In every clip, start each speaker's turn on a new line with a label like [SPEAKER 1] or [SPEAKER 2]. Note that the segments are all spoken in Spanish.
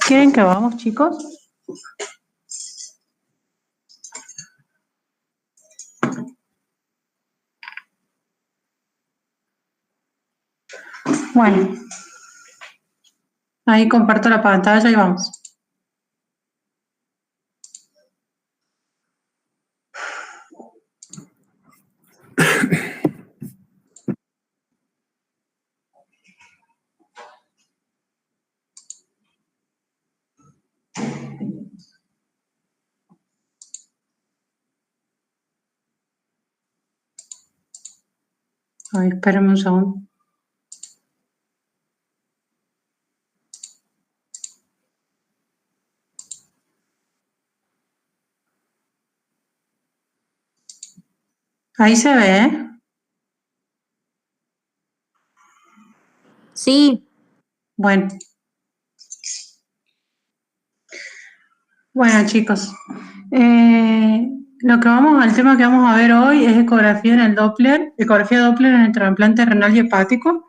[SPEAKER 1] ¿Quieren que vamos, chicos? Bueno, ahí comparto la pantalla y vamos. Ay, espérenme un segundo. Ahí se ve, ¿eh?
[SPEAKER 2] Sí.
[SPEAKER 1] Bueno. Bueno, chicos, el tema que vamos a ver hoy es ecografía Doppler en el trasplante renal y hepático.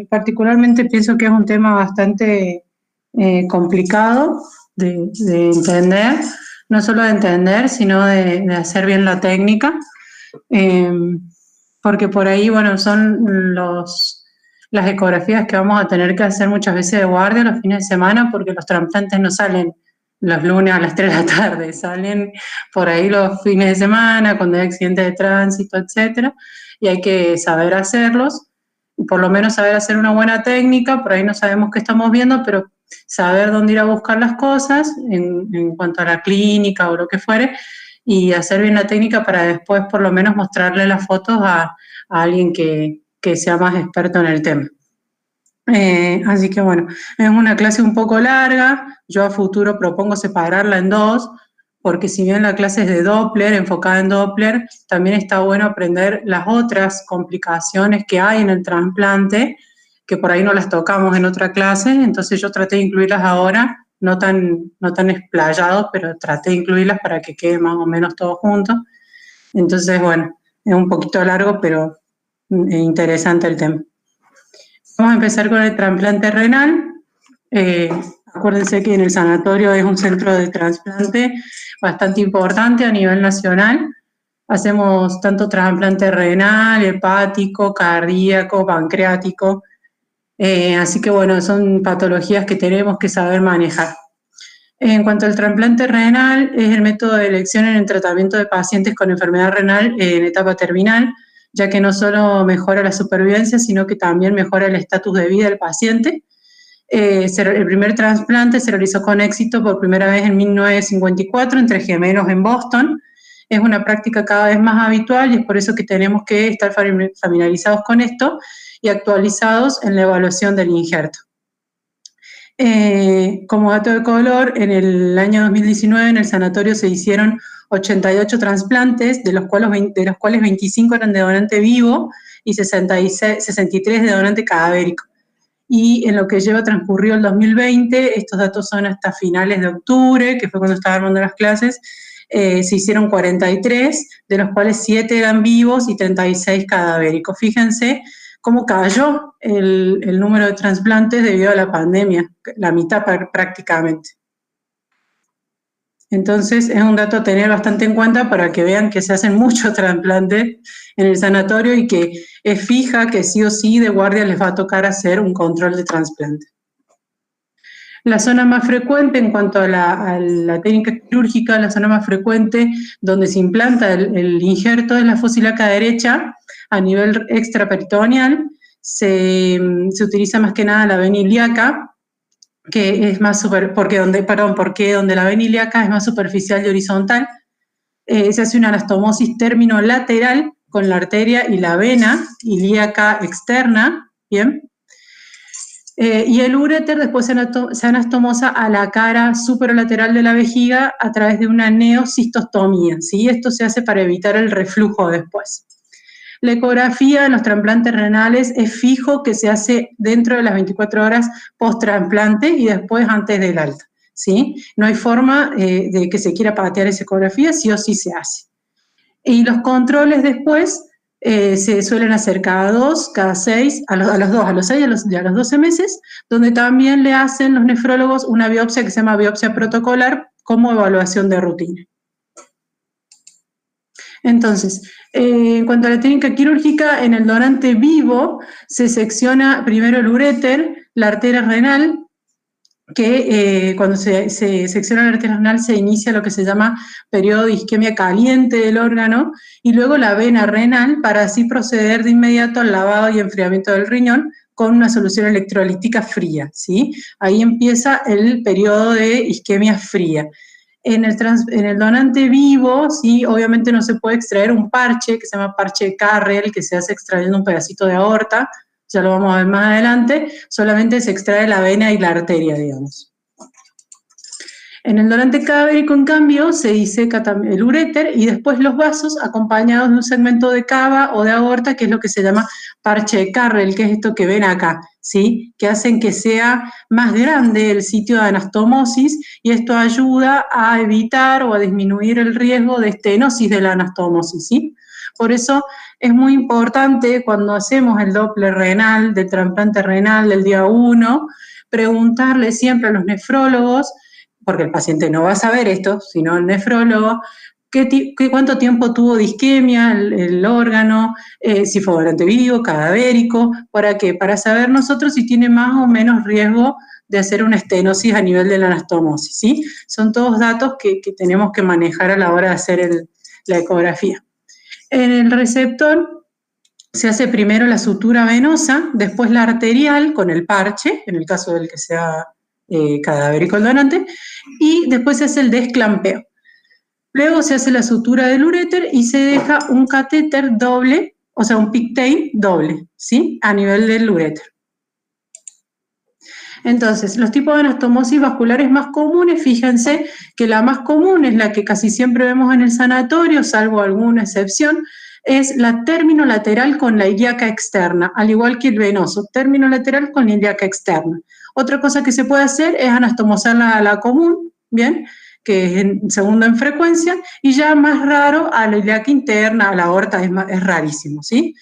[SPEAKER 1] Particularmente pienso que es un tema bastante complicado de entender, no solo de entender, sino de hacer bien la técnica, porque por ahí, bueno, son las ecografías que vamos a tener que hacer muchas veces de guardia los fines de semana, porque los trasplantes no salen los lunes a las 3 de la tarde, salen por ahí los fines de semana, cuando hay accidentes de tránsito, etcétera, y hay que saber hacerlos, por lo menos saber hacer una buena técnica. Por ahí no sabemos qué estamos viendo, pero saber dónde ir a buscar las cosas en cuanto a la clínica o lo que fuere, y hacer bien la técnica para después por lo menos mostrarle las fotos a alguien que sea más experto en el tema. Así que bueno, es una clase un poco larga. Yo a futuro propongo separarla en dos, porque si bien la clase es de Doppler, enfocada en Doppler, también está bueno aprender las otras complicaciones que hay en el trasplante, que por ahí no las tocamos en otra clase. Entonces yo traté de incluirlas ahora, no tan explayados, pero traté de incluirlas para que quede más o menos todo junto. Entonces, bueno, es un poquito largo, pero interesante el tema. Vamos a empezar con el trasplante renal. Acuérdense que en el sanatorio es un centro de trasplante bastante importante a nivel nacional. Hacemos tanto trasplante renal, hepático, cardíaco, pancreático. Así que bueno, son patologías que tenemos que saber manejar. En cuanto al trasplante renal, es el método de elección en el tratamiento de pacientes con enfermedad renal en etapa terminal, ya que no solo mejora la supervivencia, sino que también mejora el estatus de vida del paciente. El primer trasplante se realizó con éxito por primera vez en 1954 entre gemelos en Boston. Es una práctica cada vez más habitual y es por eso que tenemos que estar familiarizados con esto y actualizados en la evaluación del injerto. Como dato de color, en el año 2019 en el sanatorio se hicieron 88 trasplantes, de los cuales 25 eran de donante vivo y 63 de donante cadavérico. Y en lo que lleva transcurrido el 2020, estos datos son hasta finales de octubre, que fue cuando estaba armando las clases, se hicieron 43, de los cuales 7 eran vivos y 36 cadavéricos. Fíjense cómo cayó el número de trasplantes debido a la pandemia, la mitad prácticamente. Entonces es un dato a tener bastante en cuenta para que vean que se hacen muchos trasplantes en el sanatorio y que es fija que sí o sí de guardia les va a tocar hacer un control de trasplante. La zona más frecuente en cuanto a la técnica quirúrgica, la zona más frecuente donde se implanta el injerto es la fosa ilíaca derecha a nivel extraperitoneal. Se utiliza más que nada la vena ilíaca, que es más porque donde la vena ilíaca es más superficial y horizontal. Se hace una anastomosis término lateral con la arteria y la vena ilíaca externa, ¿bien? Y el uréter después se anastomosa a la cara superolateral de la vejiga a través de una neocistostomía, ¿sí? Esto se hace para evitar el reflujo después. La ecografía en los trasplantes renales es fijo que se hace dentro de las 24 horas post-trasplante y después antes del alta, ¿sí? No hay forma de que se quiera patear esa ecografía, sí o sí se hace. Y los controles después se suelen hacer cada 2, cada 6, a los 6 y a los 12 meses, donde también le hacen los nefrólogos una biopsia que se llama biopsia protocolar como evaluación de rutina. Entonces, en cuanto a la técnica quirúrgica, en el donante vivo se secciona primero el uréter, la arteria renal, que cuando se secciona la arteria renal se inicia lo que se llama periodo de isquemia caliente del órgano, y luego la vena renal para así proceder de inmediato al lavado y enfriamiento del riñón con una solución electrolítica fría, ¿sí? Ahí empieza el periodo de isquemia fría. En el donante vivo, sí, obviamente no se puede extraer un parche que se llama parche Carrel, que se hace extrayendo un pedacito de aorta, ya lo vamos a ver más adelante, solamente se extrae la vena y la arteria, digamos. En el donante cadavérico, en cambio, se diseca el uréter y después los vasos acompañados de un segmento de cava o de aorta, que es lo que se llama parche de Carrel, que es esto que ven acá, ¿sí? Que hacen que sea más grande el sitio de anastomosis, y esto ayuda a evitar o a disminuir el riesgo de estenosis de la anastomosis, ¿sí? Por eso es muy importante cuando hacemos el Doppler renal, del trasplante renal del día 1, preguntarle siempre a los nefrólogos, porque el paciente no va a saber esto, sino el nefrólogo, cuánto tiempo tuvo de isquemia el órgano, si fue donante vivo, cadavérico, ¿para qué? Para saber nosotros si tiene más o menos riesgo de hacer una estenosis a nivel de la anastomosis, ¿sí? Son todos datos que tenemos que manejar a la hora de hacer la ecografía. En el receptor se hace primero la sutura venosa, después la arterial con el parche, en el caso del que sea cadavérico el donante, y después se hace el desclampeo. Luego se hace la sutura del uréter y se deja un catéter doble, o sea, un pigtail doble, ¿sí? A nivel del uréter. Entonces, los tipos de anastomosis vasculares más comunes, fíjense que la más común es la que casi siempre vemos en el sanatorio, salvo alguna excepción, es la terminolateral con la ilíaca externa, al igual que el venoso, terminolateral con la ilíaca externa. Otra cosa que se puede hacer es anastomosar la común, ¿bien?, que es segundo en frecuencia, y ya más raro a la ilíaca interna, a la aorta, es rarísimo, ¿sí?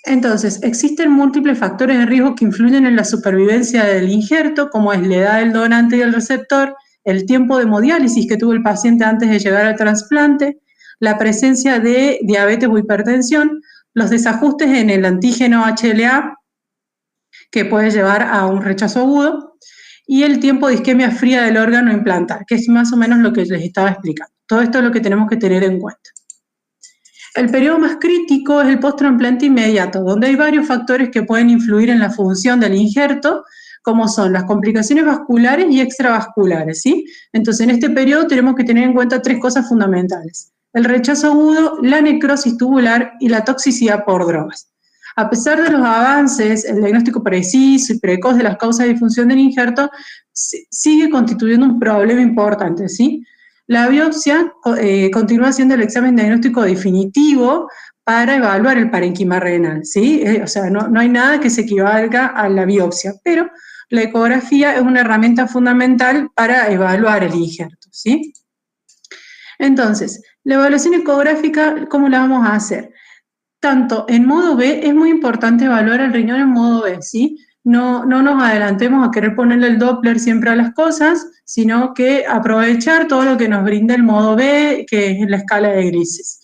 [SPEAKER 1] Entonces, existen múltiples factores de riesgo que influyen en la supervivencia del injerto, como es la edad del donante y del receptor, el tiempo de hemodiálisis que tuvo el paciente antes de llegar al trasplante, la presencia de diabetes o hipertensión, los desajustes en el antígeno HLA, que puede llevar a un rechazo agudo, y el tiempo de isquemia fría del órgano implantar, que es más o menos lo que les estaba explicando. Todo esto es lo que tenemos que tener en cuenta. El periodo más crítico es el post-trasplante inmediato, donde hay varios factores que pueden influir en la función del injerto, como son las complicaciones vasculares y extravasculares, ¿sí? Entonces, en este periodo tenemos que tener en cuenta 3 cosas fundamentales: el rechazo agudo, la necrosis tubular y la toxicidad por drogas. A pesar de los avances, el diagnóstico preciso y precoz de las causas de disfunción del injerto sigue constituyendo un problema importante, ¿sí? La biopsia continúa siendo el examen diagnóstico definitivo para evaluar el parénquima renal, ¿sí? O sea, no hay nada que se equivalga a la biopsia, pero la ecografía es una herramienta fundamental para evaluar el injerto, ¿sí? Entonces, la evaluación ecográfica, ¿cómo la vamos a hacer? Tanto en modo B, es muy importante evaluar el riñón en modo B, ¿sí? No nos adelantemos a querer ponerle el Doppler siempre a las cosas, sino que aprovechar todo lo que nos brinda el modo B, que es la escala de grises.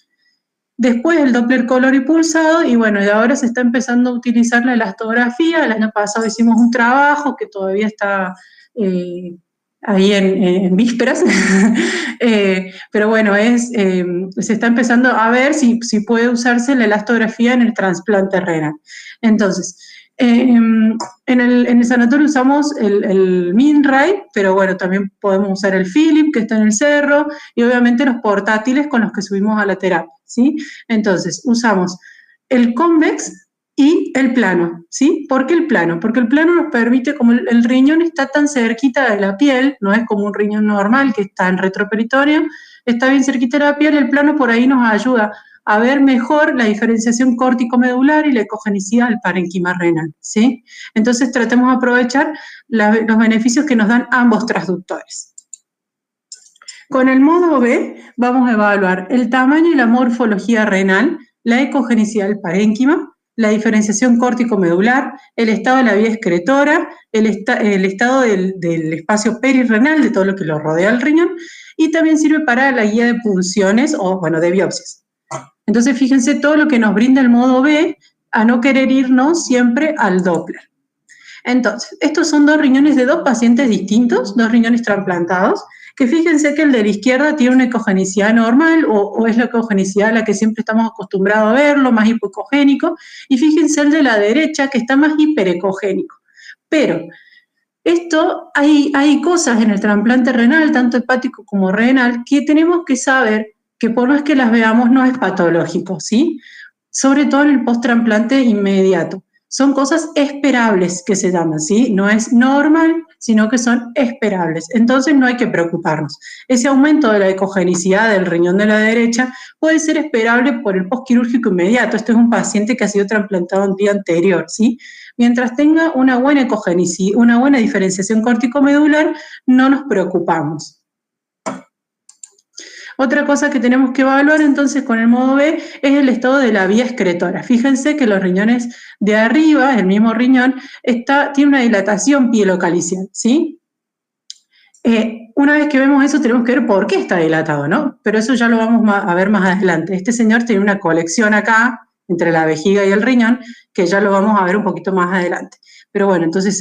[SPEAKER 1] Después el Doppler color y pulsado, y bueno, y ahora se está empezando a utilizar la elastografía. El año pasado hicimos un trabajo que todavía está ahí en vísperas, pero bueno, se está empezando a ver si puede usarse la elastografía en el trasplante renal. Entonces, en el sanatorio usamos el Minray, pero bueno, también podemos usar el Philip, que está en el cerro, y obviamente los portátiles con los que subimos a la terapia, ¿sí? Entonces, usamos el Convex y el plano, ¿sí? ¿Por qué el plano? Porque el plano nos permite, como el riñón está tan cerquita de la piel, no es como un riñón normal que está en retroperitoneo, está bien cerquita de la piel, el plano por ahí nos ayuda a ver mejor la diferenciación córtico-medular y la ecogenicidad del parénquima renal, ¿sí? Entonces tratemos de aprovechar los beneficios que nos dan ambos transductores. Con el modo B vamos a evaluar el tamaño y la morfología renal, la ecogenicidad del parénquima, la diferenciación córtico-medular, el estado de la vía excretora, el estado del espacio perirrenal, de todo lo que lo rodea al riñón, y también sirve para la guía de punciones o, bueno, de biopsias. Entonces, fíjense todo lo que nos brinda el modo B a no querer irnos siempre al Doppler. Entonces, estos son 2 riñones de 2 pacientes distintos, 2 riñones trasplantados, que fíjense que el de la izquierda tiene una ecogenicidad normal o es la ecogenicidad a la que siempre estamos acostumbrados a verlo, más hipoecogénico, y fíjense el de la derecha que está más hiperecogénico. Pero esto, hay cosas en el trasplante renal, tanto hepático como renal, que tenemos que saber que por más que las veamos no es patológico, ¿sí? Sobre todo en el post-trasplante inmediato. Son cosas esperables que se llaman, ¿sí? No es normal, sino que son esperables. Entonces no hay que preocuparnos. Ese aumento de la ecogenicidad del riñón de la derecha puede ser esperable por el postquirúrgico inmediato. Este es un paciente que ha sido trasplantado un día anterior, ¿sí? Mientras tenga una buena ecogenicidad, una buena diferenciación córtico-medular, no nos preocupamos. Otra cosa que tenemos que evaluar entonces con el modo B es el estado de la vía excretora. Fíjense que los riñones de arriba, el mismo riñón, tiene una dilatación pielocalicial, ¿sí? Una vez que vemos eso tenemos que ver por qué está dilatado, ¿no? Pero eso ya lo vamos a ver más adelante. Este señor tiene una colección acá entre la vejiga y el riñón que ya lo vamos a ver un poquito más adelante. Pero bueno, entonces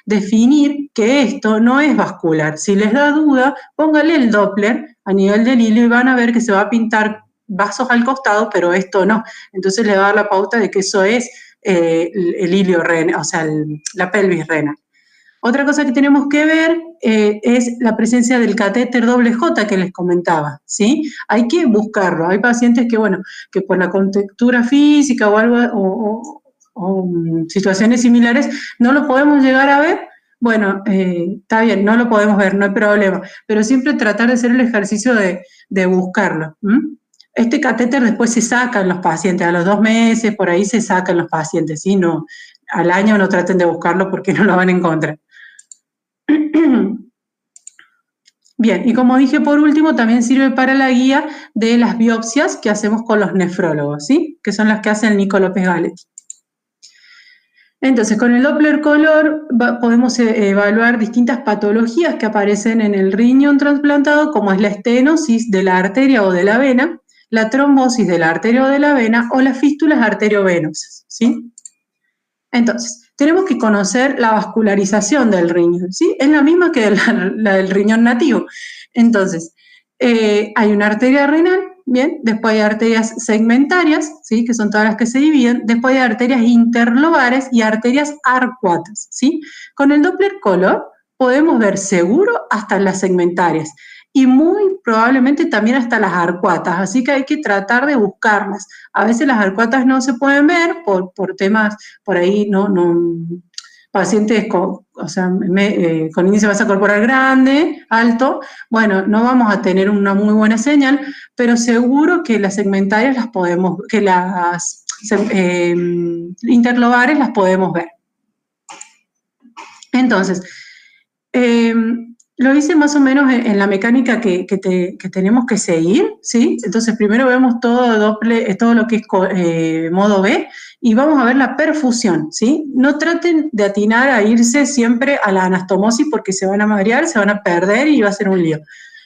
[SPEAKER 1] definir que esto no es vascular. Si les da duda, póngale el Doppler a nivel del hilio y van a ver que se va a pintar vasos al costado, pero esto no. Entonces le va a dar la pauta de que eso es el hilio renal, o sea, la pelvis renal. Otra cosa que tenemos que ver es la presencia del catéter doble J que les comentaba, ¿sí? Hay que buscarlo. Hay pacientes que, bueno, que por la contextura física o algo, o situaciones similares, no lo podemos llegar a ver. Bueno, está bien, no lo podemos ver, no hay problema, pero siempre tratar de hacer el ejercicio de buscarlo. Este catéter después se saca en los pacientes, a los 2 meses, por ahí se sacan los pacientes, ¿sí? No, al año no traten de buscarlo porque no lo van a encontrar. Bien, y como dije por último, también sirve para la guía de las biopsias que hacemos con los nefrólogos, ¿sí? Que son las que hace el Nico López Galetti. Entonces, con el Doppler color podemos evaluar distintas patologías que aparecen en el riñón trasplantado, como es la estenosis de la arteria o de la vena, la trombosis de la arteria o de la vena o las fístulas arteriovenosas, ¿sí? Entonces, tenemos que conocer la vascularización del riñón, ¿sí? Es la misma que la del riñón nativo. Entonces, hay una arteria renal, ¿bien? Después hay arterias segmentarias, ¿sí? Que son todas las que se dividen. Después hay arterias interlobares y arterias arcuatas, ¿sí? Con el Doppler color podemos ver seguro hasta las segmentarias y muy probablemente también hasta las arcuatas, así que hay que tratar de buscarlas. A veces las arcuatas no se pueden ver por temas, por ahí pacientes con índice de masa corporal grande, alto, bueno, no vamos a tener una muy buena señal, pero seguro que las segmentarias las podemos, que las interlobares las podemos ver. Entonces, lo hice más o menos en la mecánica que tenemos que seguir, ¿sí? Entonces, primero vemos todo lo que es modo B y vamos a ver la perfusión, ¿sí? No traten de atinar a irse siempre a la anastomosis porque se van a marear, se van a perder y va a ser un lío.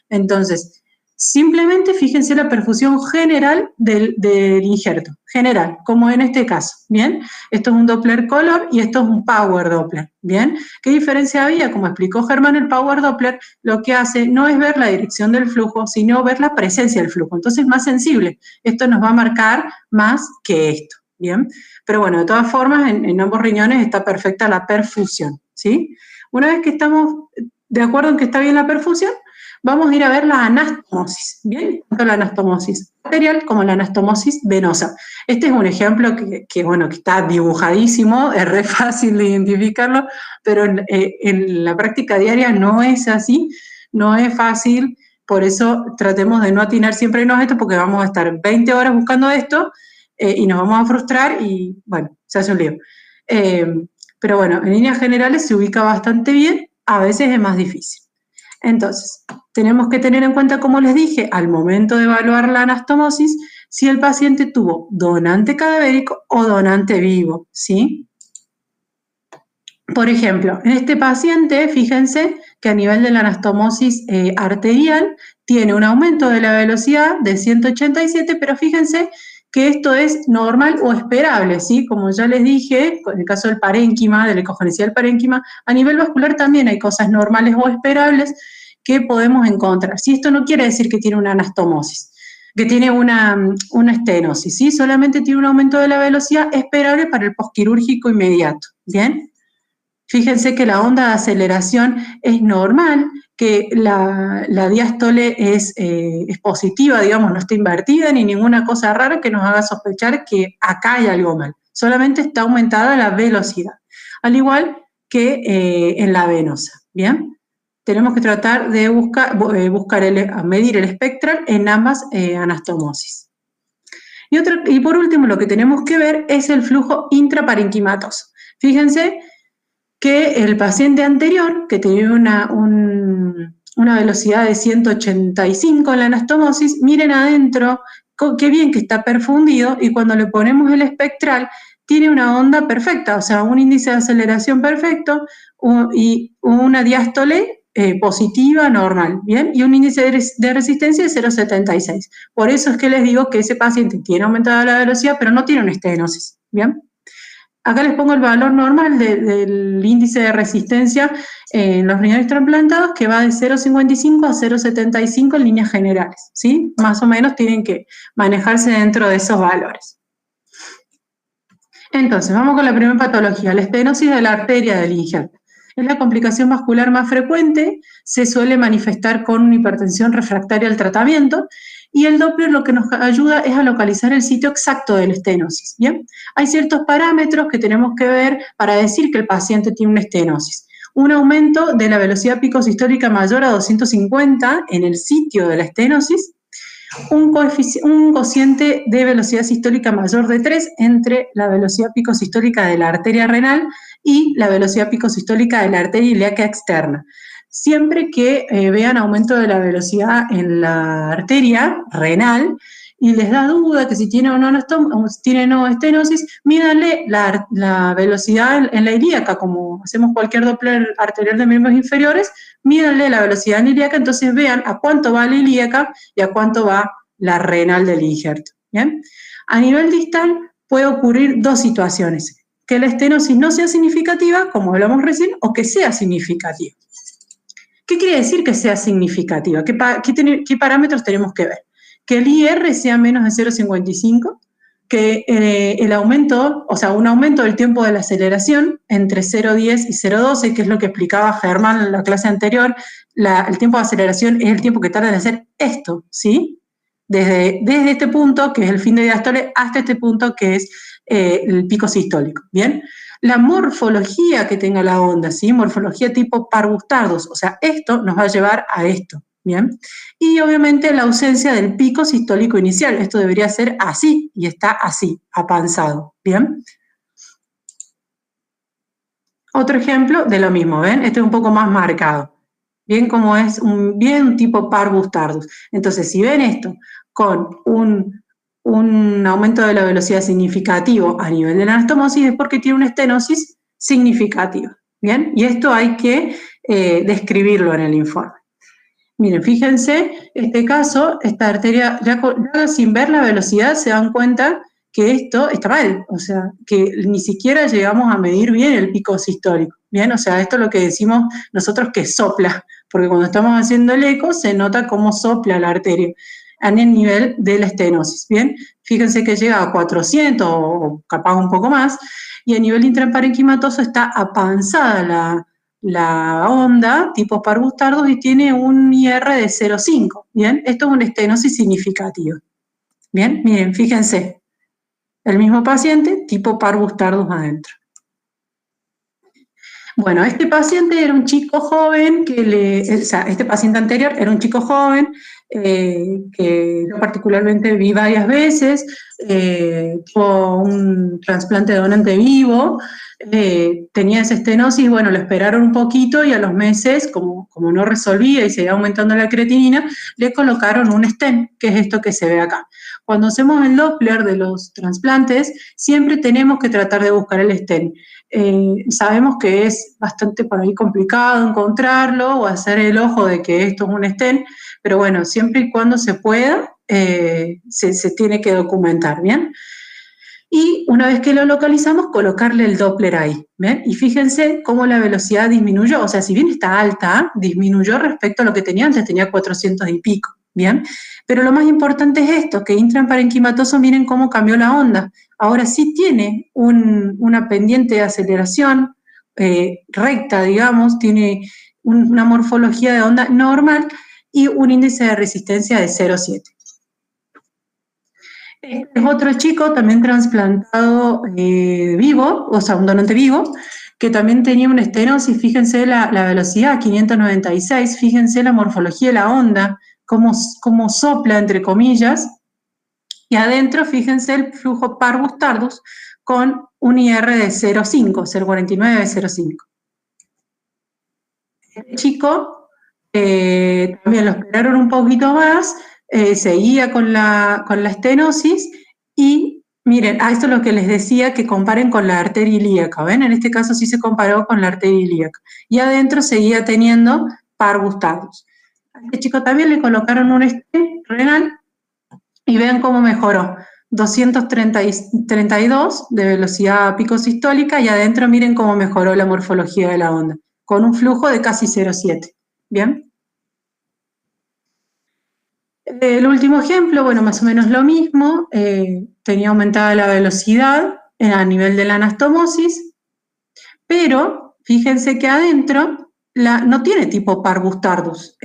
[SPEAKER 1] Entonces, simplemente fíjense la perfusión general del injerto, general, como en este caso, ¿bien? Esto es un Doppler color y esto es un Power Doppler, ¿bien? ¿Qué diferencia había? Como explicó Germán, el Power Doppler lo que hace no es ver la dirección del flujo, sino ver la presencia del flujo, entonces es más sensible. Esto nos va a marcar más que esto, ¿bien? Pero bueno, de todas formas, en ambos riñones está perfecta la perfusión, ¿sí? Una vez que estamos de acuerdo en que está bien la perfusión, vamos a ir a ver la anastomosis, ¿bien? Tanto la anastomosis arterial como la anastomosis venosa. Este es un ejemplo que está dibujadísimo, es re fácil de identificarlo, pero en la práctica diaria no es así, no es fácil, por eso tratemos de no atinar siempre a esto, porque vamos a estar 20 horas buscando esto y nos vamos a frustrar y, bueno, se hace un lío. Pero bueno, en líneas generales se ubica bastante bien, a veces es más difícil. Entonces, tenemos que tener en cuenta, como les dije, al momento de evaluar la anastomosis, si el paciente tuvo donante cadavérico o donante vivo, ¿sí? Por ejemplo, en este paciente, fíjense que a nivel de la anastomosis arterial tiene un aumento de la velocidad de 187, pero fíjense que esto es normal o esperable, ¿sí? Como ya les dije, en el caso del parénquima, de la ecogenesia del parénquima, a nivel vascular también hay cosas normales o esperables que podemos encontrar. Si esto no quiere decir que tiene una anastomosis, que tiene una estenosis, ¿sí? Solamente tiene un aumento de la velocidad esperable para el posquirúrgico inmediato, ¿bien? Fíjense que la onda de aceleración es normal, que la diástole es positiva, digamos, no está invertida ni ninguna cosa rara que nos haga sospechar que acá hay algo mal. Solamente está aumentada la velocidad, al igual que en la venosa, ¿bien? Tenemos que tratar de medir el espectral en ambas anastomosis. Y por último, lo que tenemos que ver es el flujo intraparenquimatoso. Fíjense que el paciente anterior, que tenía una velocidad de 185 en la anastomosis, miren adentro, qué bien que está perfundido, y cuando le ponemos el espectral, tiene una onda perfecta, o sea, un índice de aceleración perfecto y una diástole positiva, normal, ¿bien? Y un índice de resistencia de 0,76. Por eso es que les digo que ese paciente tiene aumentada la velocidad, pero no tiene una estenosis, ¿bien? Acá les pongo el valor normal del índice de resistencia en los riñones trasplantados, que va de 0,55 a 0,75 en líneas generales, ¿sí? Más o menos tienen que manejarse dentro de esos valores. Entonces, vamos con la primera patología, la estenosis de la arteria del injerto. Es la complicación vascular más frecuente, se suele manifestar con una hipertensión refractaria al tratamiento, y el Doppler lo que nos ayuda es a localizar el sitio exacto de la estenosis, ¿bien? Hay ciertos parámetros que tenemos que ver para decir que el paciente tiene una estenosis. Un aumento de la velocidad picosistólica mayor a 250 en el sitio de la estenosis, un cociente de velocidad sistólica mayor de 3 entre la velocidad picosistólica de la arteria renal y la velocidad picosistólica de la arteria ilíaca externa. Siempre que vean aumento de la velocidad en la arteria renal y les da duda que si tiene o no estenosis, mídanle la velocidad en la ilíaca, como hacemos cualquier Doppler arterial de miembros inferiores, mídanle la velocidad en ilíaca, entonces vean a cuánto va la ilíaca y a cuánto va la renal del injerto, ¿bien? A nivel distal puede ocurrir dos situaciones, que la estenosis no sea significativa, como hablamos recién, o que sea significativa. ¿Qué quiere decir que sea significativa? ¿Qué parámetros tenemos que ver? Que el IR sea menos de 0,55, que el aumento, o sea, un aumento del tiempo de la aceleración entre 0,10 y 0,12, que es lo que explicaba Germán en la clase anterior, el tiempo de aceleración es el tiempo que tarda en hacer esto, ¿sí? Desde este punto, que es el fin de diástole, hasta este punto, que es el pico sistólico, ¿bien? La morfología que tenga la onda, ¿sí? Morfología tipo Parvus-Tardus, o sea, esto nos va a llevar a esto, ¿bien? Y obviamente la ausencia del pico sistólico inicial, esto debería ser así, y está así, apanzado, ¿bien? Otro ejemplo de lo mismo, ¿ven? Este es un poco más marcado, bien como es un tipo Parvus-Tardus. Entonces, si ven esto con un aumento de la velocidad significativo a nivel de la anastomosis, es porque tiene una estenosis significativa, ¿bien? Y esto hay que describirlo en el informe. Miren, fíjense, este caso, esta arteria, ya sin ver la velocidad se dan cuenta que esto está mal, o sea, que ni siquiera llegamos a medir bien el pico sistólico, ¿bien? O sea, esto es lo que decimos nosotros que sopla, porque cuando estamos haciendo el eco se nota cómo sopla la arteria en el nivel de la estenosis, ¿bien? Fíjense que llega a 400 o capaz un poco más, y a nivel intraparenquimatoso está apanzada la onda tipo Parvus-Tardus y tiene un IR de 0,5, ¿bien? Esto es una estenosis significativa, ¿bien? Miren, fíjense, el mismo paciente tipo Parvus-Tardus adentro. Bueno, este paciente era un chico joven este paciente anterior era un chico joven que yo particularmente vi varias veces, tuvo un trasplante de donante vivo, tenía esa estenosis, bueno, lo esperaron un poquito y a los meses, como no resolvía y seguía aumentando la creatinina, le colocaron un stent, que es esto que se ve acá. Cuando hacemos el Doppler de los trasplantes, siempre tenemos que tratar de buscar el stent. Sabemos que es bastante por ahí complicado encontrarlo o hacer el ojo de que esto es un stent, pero bueno, siempre y cuando se pueda, se tiene que documentar, ¿bien? Y una vez que lo localizamos, colocarle el Doppler ahí, ¿ven? Y fíjense cómo la velocidad disminuyó, o sea, si bien está alta, disminuyó respecto a lo que tenía antes, tenía 400 y pico, ¿bien? Pero lo más importante es esto, que intraparenquimatoso, miren cómo cambió la onda. Ahora sí tiene una pendiente de aceleración recta, digamos, tiene una morfología de onda normal y un índice de resistencia de 0,7. Este es otro chico también trasplantado vivo, o sea, un donante vivo, que también tenía una estenosis, fíjense la velocidad, 596, fíjense la morfología de la onda, cómo sopla, entre comillas, y adentro, fíjense el flujo parvus tardus con un IR de 0,5, 0,49, 0,5. Este chico también lo esperaron un poquito más, seguía con la estenosis y miren, esto es lo que les decía, que comparen con la arteria ilíaca, ¿ven? En este caso sí se comparó con la arteria ilíaca. Y adentro seguía teniendo parvus tardus. A este chico también le colocaron un stent renal y vean cómo mejoró. 232 de velocidad picosistólica y adentro miren cómo mejoró la morfología de la onda, con un flujo de casi 0,7. ¿Bien? El último ejemplo, bueno, más o menos lo mismo, tenía aumentada la velocidad a nivel de la anastomosis, pero fíjense que adentro no tiene tipo parvus tardus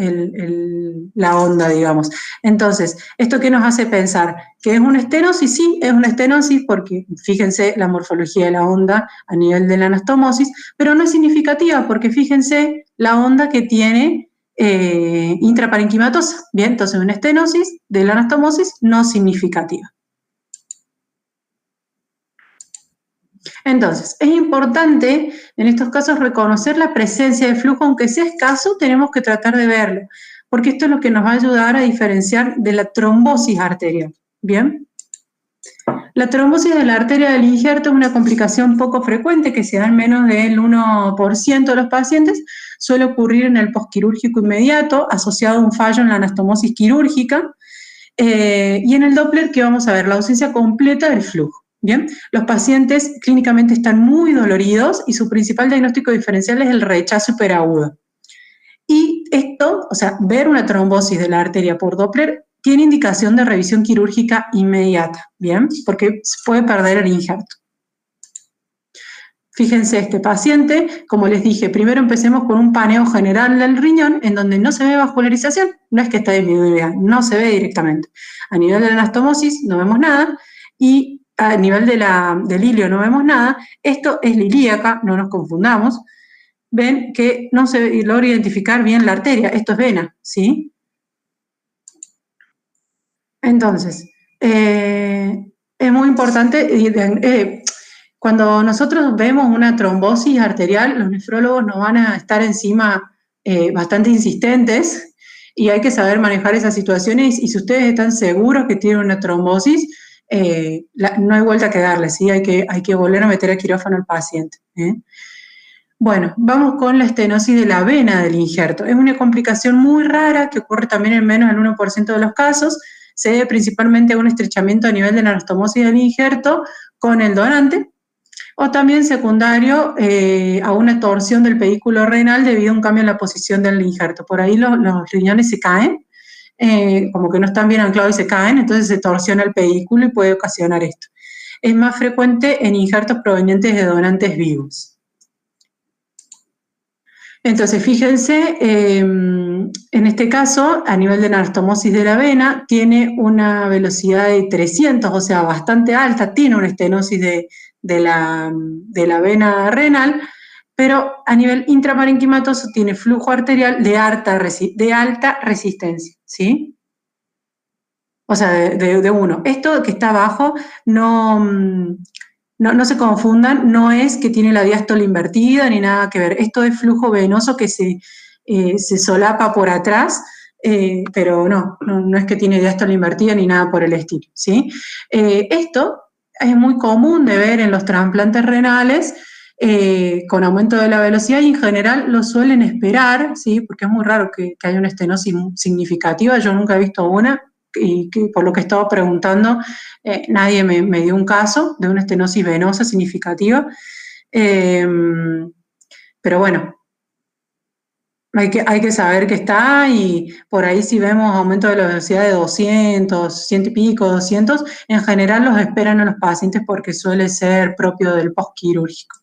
[SPEAKER 1] la onda, digamos. Entonces, ¿esto qué nos hace pensar? ¿Que es una estenosis? Sí, es una estenosis porque fíjense la morfología de la onda a nivel de la anastomosis, pero no es significativa porque fíjense la onda que tiene intraparenquimatosa. Bien, entonces una estenosis de la anastomosis no significativa. Entonces, es importante en estos casos reconocer la presencia de flujo, aunque sea escaso, tenemos que tratar de verlo, porque esto es lo que nos va a ayudar a diferenciar de la trombosis arterial. ¿Bien? La trombosis de la arteria del injerto es una complicación poco frecuente que se da en menos del 1% de los pacientes, suele ocurrir en el posquirúrgico inmediato, asociado a un fallo en la anastomosis quirúrgica, y en el Doppler, ¿qué vamos a ver? La ausencia completa del flujo. Bien, los pacientes clínicamente están muy doloridos y su principal diagnóstico diferencial es el rechazo hiperagudo. Y esto, o sea, ver una trombosis de la arteria por Doppler tiene indicación de revisión quirúrgica inmediata, ¿bien? Porque se puede perder el injerto. Fíjense este paciente, como les dije, primero empecemos con un paneo general del riñón en donde no se ve vascularización, no es que está disminuida, no se ve directamente. A nivel de la anastomosis no vemos nada y a nivel del ilio no vemos nada. Esto es la ilíaca, no nos confundamos. Ven que no se logra identificar bien la arteria, esto es vena, ¿sí? Entonces, es muy importante, cuando nosotros vemos una trombosis arterial, los nefrólogos nos van a estar encima bastante insistentes y hay que saber manejar esas situaciones y si ustedes están seguros que tienen una trombosis, no hay vuelta que darle, ¿sí? Hay que volver a meter a quirófano al paciente. Bueno, vamos con la estenosis de la vena del injerto. Es una complicación muy rara que ocurre también en menos del 1% de los casos. Se debe principalmente a un estrechamiento a nivel de la anastomosis del injerto con el donante o también secundario a una torsión del pedículo renal debido a un cambio en la posición del injerto. Por ahí los riñones se caen, como que no están bien anclados y se caen, entonces se torsiona el pedículo y puede ocasionar esto. Es más frecuente en injertos provenientes de donantes vivos. Entonces, fíjense, en este caso, a nivel de anastomosis de la vena, tiene una velocidad de 300, o sea, bastante alta, tiene una estenosis de la vena renal, pero a nivel intraparenquimatoso tiene flujo arterial de alta resistencia, ¿sí? o sea, de 1. Esto que está abajo no se confundan, no es que tiene la diástole invertida ni nada que ver. Esto es flujo venoso que se solapa por atrás, pero no es que tiene diástole invertida ni nada por el estilo, ¿sí? Esto es muy común de ver en los trasplantes renales con aumento de la velocidad y en general lo suelen esperar, ¿sí? Porque es muy raro que haya una estenosis significativa, yo nunca he visto una, y que por lo que estaba preguntando, nadie me dio un caso de una estenosis venosa significativa. Pero bueno, hay que saber que está y por ahí si vemos aumento de la velocidad de 200, 100 y pico, 200, en general los esperan a los pacientes porque suele ser propio del postquirúrgico.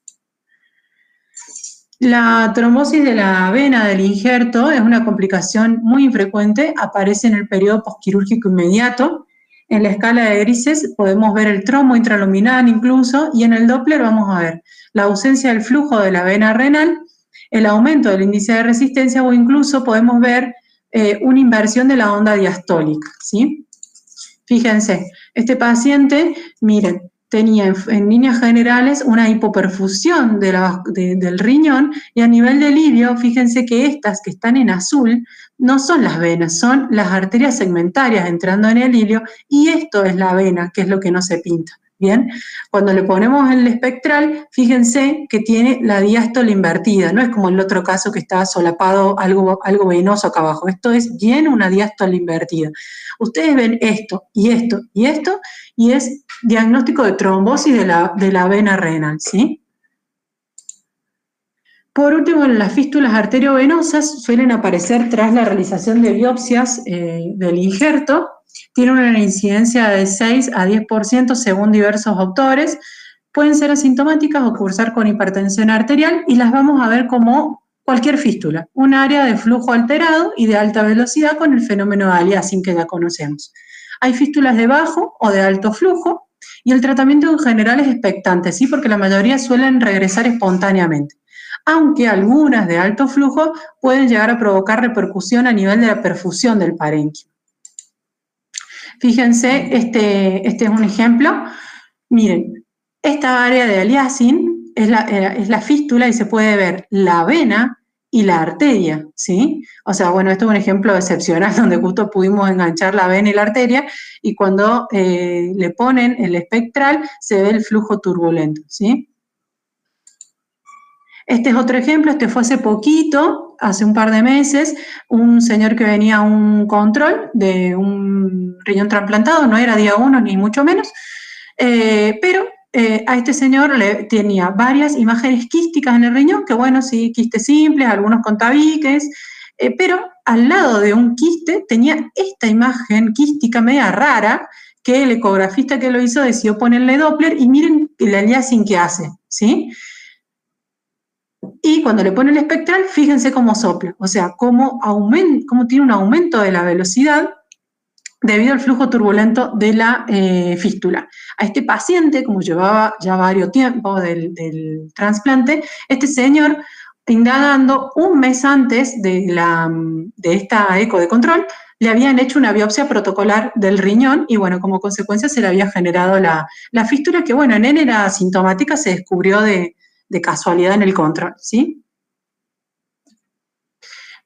[SPEAKER 1] La trombosis de la vena del injerto es una complicación muy infrecuente, aparece en el periodo postquirúrgico inmediato. En la escala de grises podemos ver el trombo intraluminal incluso, y en el Doppler vamos a ver la ausencia del flujo de la vena renal, el aumento del índice de resistencia o incluso podemos ver una inversión de la onda diastólica, ¿sí? Fíjense, este paciente, miren, tenía en líneas generales una hipoperfusión del riñón y a nivel de ilio, fíjense que estas que están en azul no son las venas, son las arterias segmentarias entrando en el ilio y esto es la vena, que es lo que no se pinta. Bien, cuando le ponemos el espectral, fíjense que tiene la diástole invertida, no es como el otro caso que está solapado algo venoso acá abajo, esto es bien una diástole invertida. Ustedes ven esto y esto y esto y es diagnóstico de trombosis de la vena renal, ¿sí? Por último, las fístulas arteriovenosas suelen aparecer tras la realización de biopsias del injerto. Tienen una incidencia de 6 a 10% según diversos autores. Pueden ser asintomáticas o cursar con hipertensión arterial y las vamos a ver como cualquier fístula, un área de flujo alterado y de alta velocidad con el fenómeno de aliasing que ya conocemos. Hay fístulas de bajo o de alto flujo y el tratamiento en general es expectante, ¿sí? Porque la mayoría suelen regresar espontáneamente, aunque algunas de alto flujo pueden llegar a provocar repercusión a nivel de la perfusión del parénquima. Fíjense, este es un ejemplo. Miren, esta área de aliasing es la fístula y se puede ver la vena y la arteria, ¿sí? O sea, bueno, esto es un ejemplo excepcional donde justo pudimos enganchar la vena y la arteria y cuando le ponen el espectral se ve el flujo turbulento, ¿sí? Este es otro ejemplo, este fue hace poquito, hace un par de meses, un señor que venía a un control de un riñón trasplantado, no era día 1 ni mucho menos, pero a este señor tenía varias imágenes quísticas en el riñón, que bueno, sí, quistes simples, algunos con tabiques, pero al lado de un quiste tenía esta imagen quística media rara, que el ecografista que lo hizo decidió ponerle Doppler y miren el aliasing que hace, ¿sí? Y cuando le pone el espectral, fíjense cómo sopla, o sea, cómo tiene un aumento de la velocidad debido al flujo turbulento de la fístula. A este paciente, como llevaba ya varios tiempos del trasplante, este señor, indagando un mes antes de esta eco de control, le habían hecho una biopsia protocolar del riñón y, bueno, como consecuencia se le había generado la fístula que, bueno, en él era asintomática, se descubrió de casualidad en el control, ¿sí?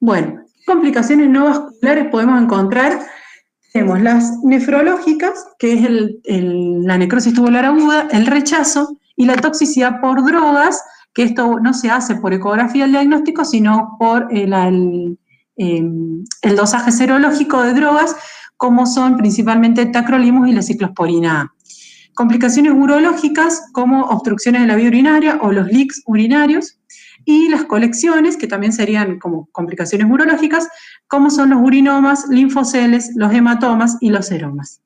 [SPEAKER 1] Bueno, complicaciones no vasculares podemos encontrar. Tenemos las nefrológicas, que es la necrosis tubular aguda, el rechazo y la toxicidad por drogas, que esto no se hace por ecografía del diagnóstico, sino por el dosaje serológico de drogas, como son principalmente tacrolimus y la ciclosporina A. Complicaciones urológicas como obstrucciones de la vía urinaria o los leaks urinarios y las colecciones, que también serían como complicaciones urológicas, como son los urinomas, linfoceles, los hematomas y los seromas.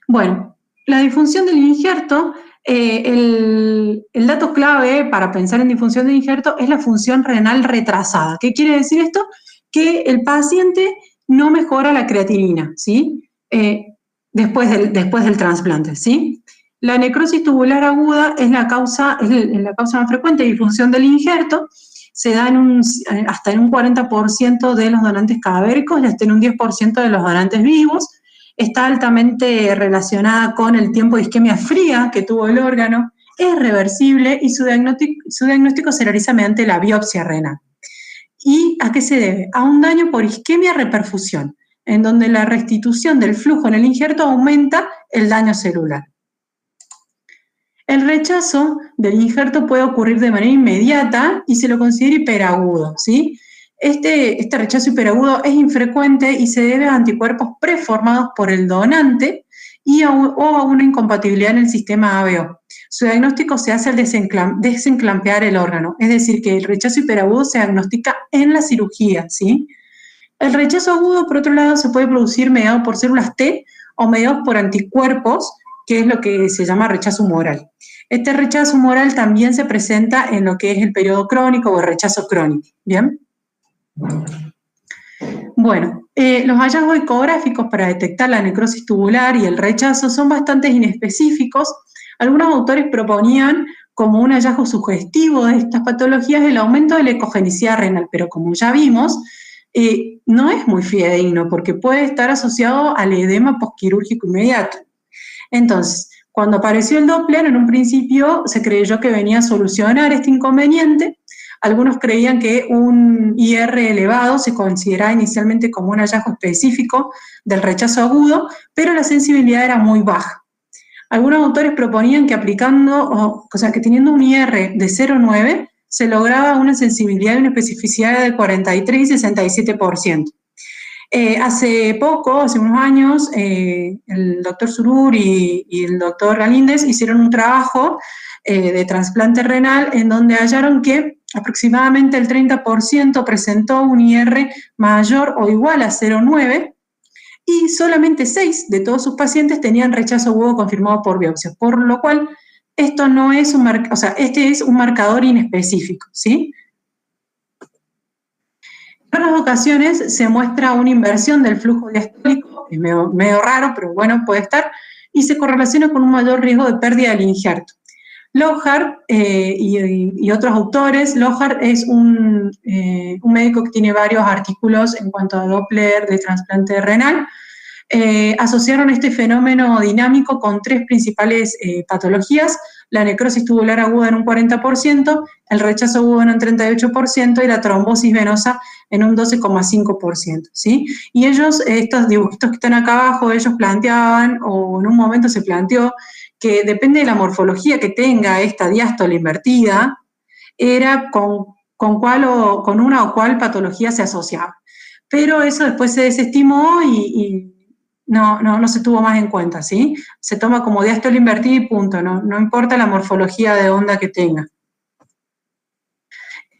[SPEAKER 1] Bueno, la disfunción del injerto, el dato clave para pensar en disfunción del injerto es la función renal retrasada. ¿Qué quiere decir esto? Que el paciente no mejora la creatinina, ¿sí? Después del trasplante, ¿sí? La necrosis tubular aguda es la causa más frecuente de disfunción del injerto, se da hasta en un 40% de los donantes cadavéricos y hasta en un 10% de los donantes vivos. está altamente relacionada con el tiempo de isquemia fría que tuvo el órgano, es reversible y su diagnóstico se realiza mediante la biopsia renal. ¿Y a qué se debe? A un daño por isquemia-reperfusión, en donde la restitución del flujo en el injerto aumenta el daño celular. El rechazo del injerto puede ocurrir de manera inmediata y se lo considera hiperagudo, ¿sí? Este rechazo hiperagudo es infrecuente y se debe a anticuerpos preformados por el donante o a una incompatibilidad en el sistema ABO. Su diagnóstico se hace al desenclampear el órgano, es decir, que el rechazo hiperagudo se diagnostica en la cirugía, ¿sí? El rechazo agudo, por otro lado, se puede producir mediado por células T o mediados por anticuerpos, que es lo que se llama rechazo humoral. Este rechazo humoral también se presenta en lo que es el periodo crónico o el rechazo crónico, ¿bien? Bueno, los hallazgos ecográficos para detectar la necrosis tubular y el rechazo son bastante inespecíficos. Algunos autores proponían como un hallazgo sugestivo de estas patologías el aumento de la ecogenicidad renal, pero como ya vimos, no es muy fidedigno porque puede estar asociado al edema postquirúrgico inmediato. Entonces, cuando apareció el Doppler, en un principio se creyó que venía a solucionar este inconveniente. Algunos creían que un IR elevado se consideraba inicialmente como un hallazgo específico del rechazo agudo, pero la sensibilidad era muy baja. Algunos autores proponían que que teniendo un IR de 0,9 se lograba una sensibilidad y una especificidad de 43 y 67%. Hace unos años, el doctor Surur y el doctor Galíndez hicieron un trabajo de trasplante renal en donde hallaron que aproximadamente el 30% presentó un IR mayor o igual a 0,9 y solamente 6 de todos sus pacientes tenían rechazo agudo confirmado por biopsia, por lo cual esto no es este es un marcador inespecífico, ¿sí? En otras ocasiones se muestra una inversión del flujo diastólico, es medio raro, pero bueno, puede estar, y se correlaciona con un mayor riesgo de pérdida del injerto. Lohar y otros autores, Lohar es un médico que tiene varios artículos en cuanto a Doppler de trasplante renal, asociaron este fenómeno dinámico con tres principales patologías: la necrosis tubular aguda en un 40%, el rechazo agudo en un 38% y la trombosis venosa en un 12,5%, ¿sí? Y ellos, estos dibujitos que están acá abajo, ellos planteaban, o en un momento se planteó, que depende de la morfología que tenga esta diástole invertida, era con una o cual patología se asociaba. Pero eso después se desestimó y no se tuvo más en cuenta, ¿sí? Se toma como diástole invertida y punto, no importa la morfología de onda que tenga.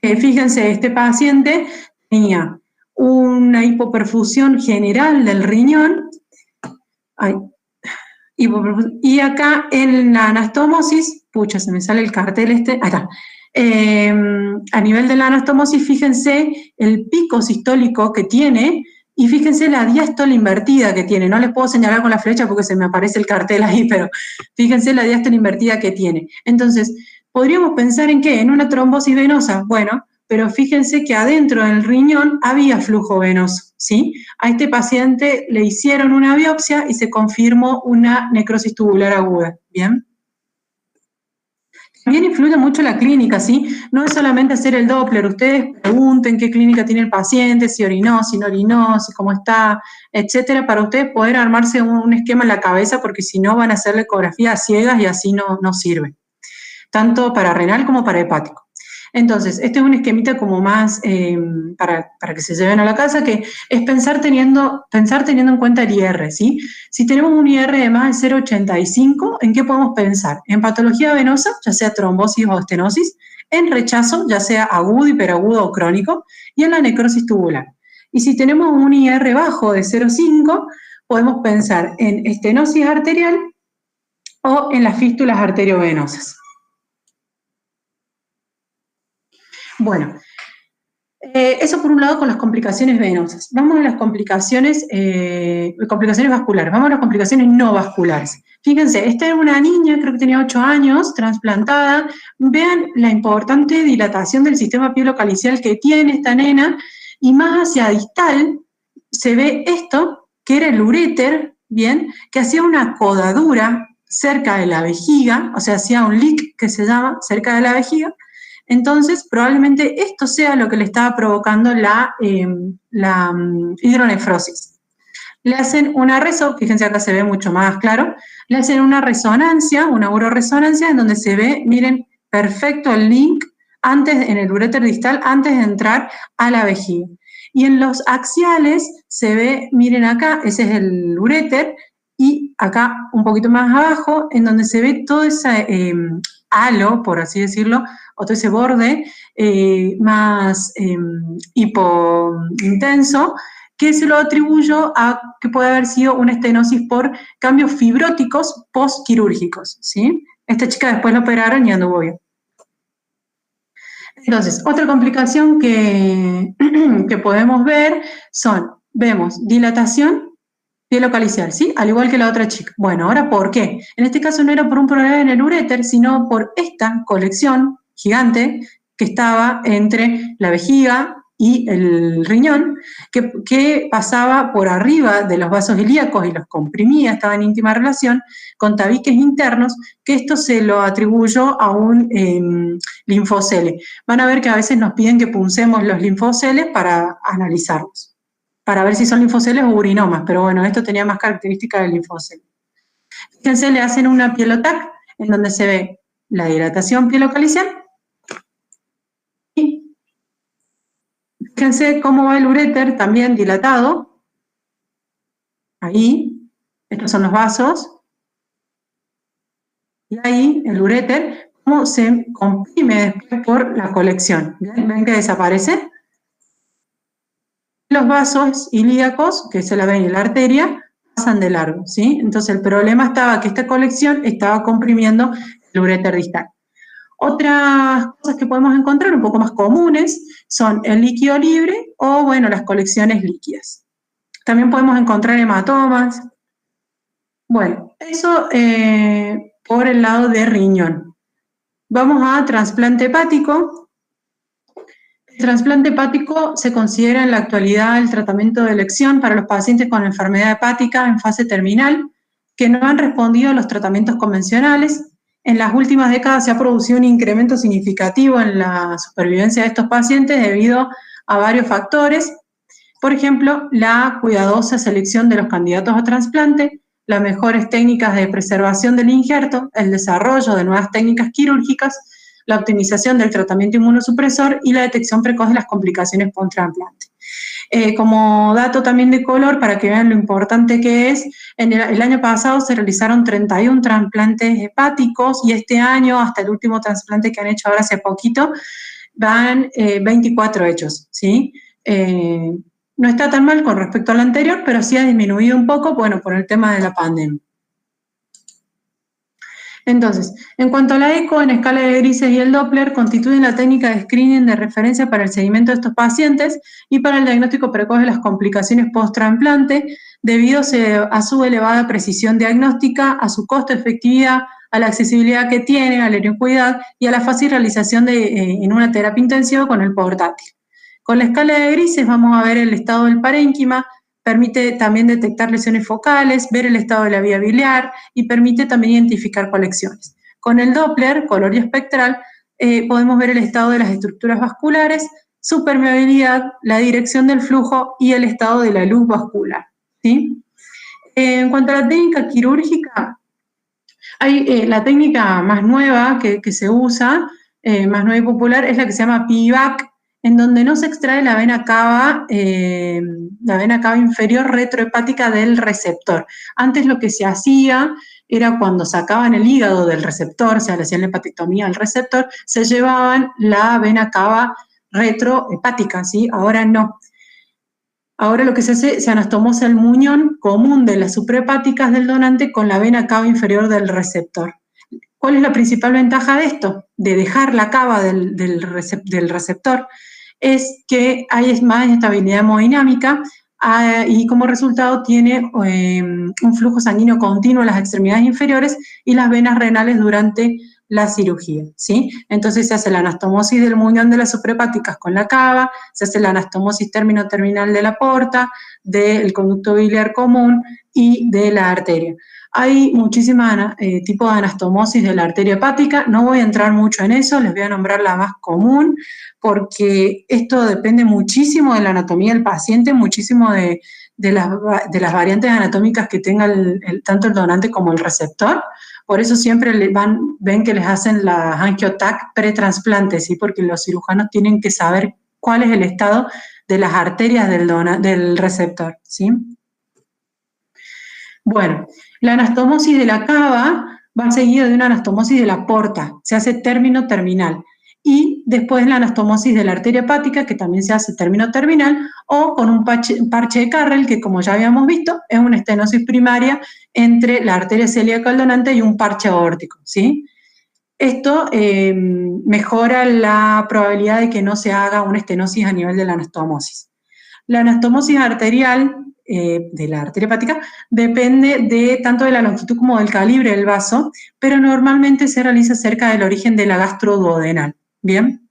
[SPEAKER 1] Fíjense, este paciente tenía una hipoperfusión general del riñón, y acá en la anastomosis, pucha, se me sale el cartel acá. A nivel de la anastomosis, fíjense el pico sistólico que tiene y fíjense la diástole invertida que tiene. No les puedo señalar con la flecha porque se me aparece el cartel ahí, pero fíjense la diástole invertida que tiene. Entonces, ¿podríamos pensar en qué? ¿En una trombosis venosa? Bueno, pero fíjense que adentro del riñón había flujo venoso, ¿sí? A este paciente le hicieron una biopsia y se confirmó una necrosis tubular aguda, ¿bien? También influye mucho la clínica, ¿sí? No es solamente hacer el Doppler, ustedes pregunten qué clínica tiene el paciente, si orinó, si no orinó, si cómo está, etcétera, para ustedes poder armarse un esquema en la cabeza, porque si no van a hacer la ecografía a ciegas y así no sirve, tanto para renal como para hepático. Entonces, este es un esquemita como más para que se lleven a la casa, que es pensar teniendo en cuenta el IR, ¿sí? Si tenemos un IR de más de 0,85, ¿en qué podemos pensar? En patología venosa, ya sea trombosis o estenosis, en rechazo, ya sea agudo, hiperagudo o crónico, y en la necrosis tubular. Y si tenemos un IR bajo de 0,5, podemos pensar en estenosis arterial o en las fístulas arteriovenosas. Bueno, eso por un lado con las complicaciones venosas. Vamos a las complicaciones vasculares, vamos a las complicaciones no vasculares. Fíjense, esta es una niña, creo que tenía 8 años, trasplantada. Vean la importante dilatación del sistema pielocalicial que tiene esta nena, y más hacia distal se ve esto, que era el uréter bien, que hacía una codadura cerca de la vejiga, o sea, hacía un leak que se llama cerca de la vejiga. Entonces, probablemente esto sea lo que le estaba provocando la hidronefrosis. Le hacen una fíjense acá se ve mucho más claro, le hacen una resonancia, una uroresonancia, en donde se ve, miren, perfecto el link en el uréter distal antes de entrar a la vejiga. Y en los axiales se ve, miren acá, ese es el uréter, y acá un poquito más abajo, en donde se ve todo ese halo, por así decirlo, o todo ese borde más hipointenso, que se lo atribuyo a que puede haber sido una estenosis por cambios fibróticos postquirúrgicos, ¿sí? Esta chica después la operaron y anduvo bien. Entonces, otra complicación que podemos ver vemos dilatación pielocaliciar, ¿sí? Al igual que la otra chica. Bueno, ahora, ¿por qué? En este caso no era por un problema en el uréter, sino por esta colección gigante que estaba entre la vejiga y el riñón, que pasaba por arriba de los vasos ilíacos y los comprimía, estaba en íntima relación con tabiques internos, que esto se lo atribuyó a un linfocele. Van a ver que a veces nos piden que puncemos los linfoceles para analizarlos, para ver si son linfoceles o urinomas, pero bueno, esto tenía más características del linfocele. Fíjense, le hacen una pielotac en donde se ve la dilatación pielocaliciar. Y fíjense cómo va el uréter también dilatado. Ahí, estos son los vasos. Y ahí, el uréter, cómo se comprime después por la colección. ¿Ven que desaparece? Los vasos ilíacos, que se la ven en la arteria, pasan de largo, ¿sí? Entonces el problema estaba que esta colección estaba comprimiendo el uréter distal. Otras cosas que podemos encontrar un poco más comunes son el líquido libre o, bueno, las colecciones líquidas. También podemos encontrar hematomas. Bueno, eso por el lado de riñón. Vamos a trasplante hepático. El trasplante hepático se considera en la actualidad el tratamiento de elección para los pacientes con enfermedad hepática en fase terminal que no han respondido a los tratamientos convencionales. En las últimas décadas se ha producido un incremento significativo en la supervivencia de estos pacientes debido a varios factores. Por ejemplo, la cuidadosa selección de los candidatos a trasplante, las mejores técnicas de preservación del injerto, el desarrollo de nuevas técnicas quirúrgicas, la optimización del tratamiento inmunosupresor y la detección precoz de las complicaciones post-trasplante. Como dato también de color, para que vean lo importante que es, el año pasado se realizaron 31 trasplantes hepáticos y este año, hasta el último trasplante que han hecho ahora hace poquito, van 24 hechos, ¿sí? No está tan mal con respecto al anterior, pero sí ha disminuido un poco, bueno, por el tema de la pandemia. Entonces, en cuanto a la eco en escala de grises y el Doppler, constituyen la técnica de screening de referencia para el seguimiento de estos pacientes y para el diagnóstico precoz de las complicaciones post-trasplante, debido a su elevada precisión diagnóstica, a su costo-efectividad, a la accesibilidad que tiene, a la inocuidad y a la fácil realización en una terapia intensiva con el portátil. Con la escala de grises vamos a ver el estado del parénquima, permite también detectar lesiones focales, ver el estado de la vía biliar y permite también identificar colecciones. Con el Doppler, color y espectral, podemos ver el estado de las estructuras vasculares, su permeabilidad, la dirección del flujo y el estado de la luz vascular, ¿sí? En cuanto a la técnica quirúrgica, hay la técnica más nueva que se usa, más nueva y popular, es la que se llama PIVAC, en donde no se extrae la vena cava inferior retrohepática del receptor. Antes lo que se hacía era cuando sacaban el hígado del receptor, o sea, le hacían la hepatectomía al receptor, se llevaban la vena cava retrohepática, ¿sí? Ahora no. Ahora lo que se hace, se anastomosa el muñón común de las suprahepáticas del donante con la vena cava inferior del receptor. ¿Cuál es la principal ventaja de esto? De dejar la cava del receptor, es que hay más estabilidad hemodinámica y como resultado tiene un flujo sanguíneo continuo en las extremidades inferiores y las venas renales durante la cirugía, ¿sí? Entonces se hace la anastomosis del muñón de las suprahepáticas con la cava, se hace la anastomosis término-terminal de la porta, del conducto biliar común y de la arteria. Hay muchísimos tipos de anastomosis de la arteria hepática, no voy a entrar mucho en eso, les voy a nombrar la más común, porque esto depende muchísimo de la anatomía del paciente, muchísimo de las variantes anatómicas que tenga tanto el donante como el receptor. Por eso siempre ven que les hacen la angio-TAC pretrasplante, ¿sí? Porque los cirujanos tienen que saber cuál es el estado de las arterias del receptor, ¿sí? Bueno, la anastomosis de la cava va seguida de una anastomosis de la porta, se hace término terminal. Y después la anastomosis de la arteria hepática, que también se hace término terminal, o con un parche de Carrel, que como ya habíamos visto, es una estenosis primaria entre la arteria celíaca del donante y un parche aórtico, ¿sí? Esto mejora la probabilidad de que no se haga una estenosis a nivel de la anastomosis. La anastomosis arterial de la arteria hepática depende tanto de la longitud como del calibre del vaso, pero normalmente se realiza cerca del origen de la gastroduodenal. ¿Bien?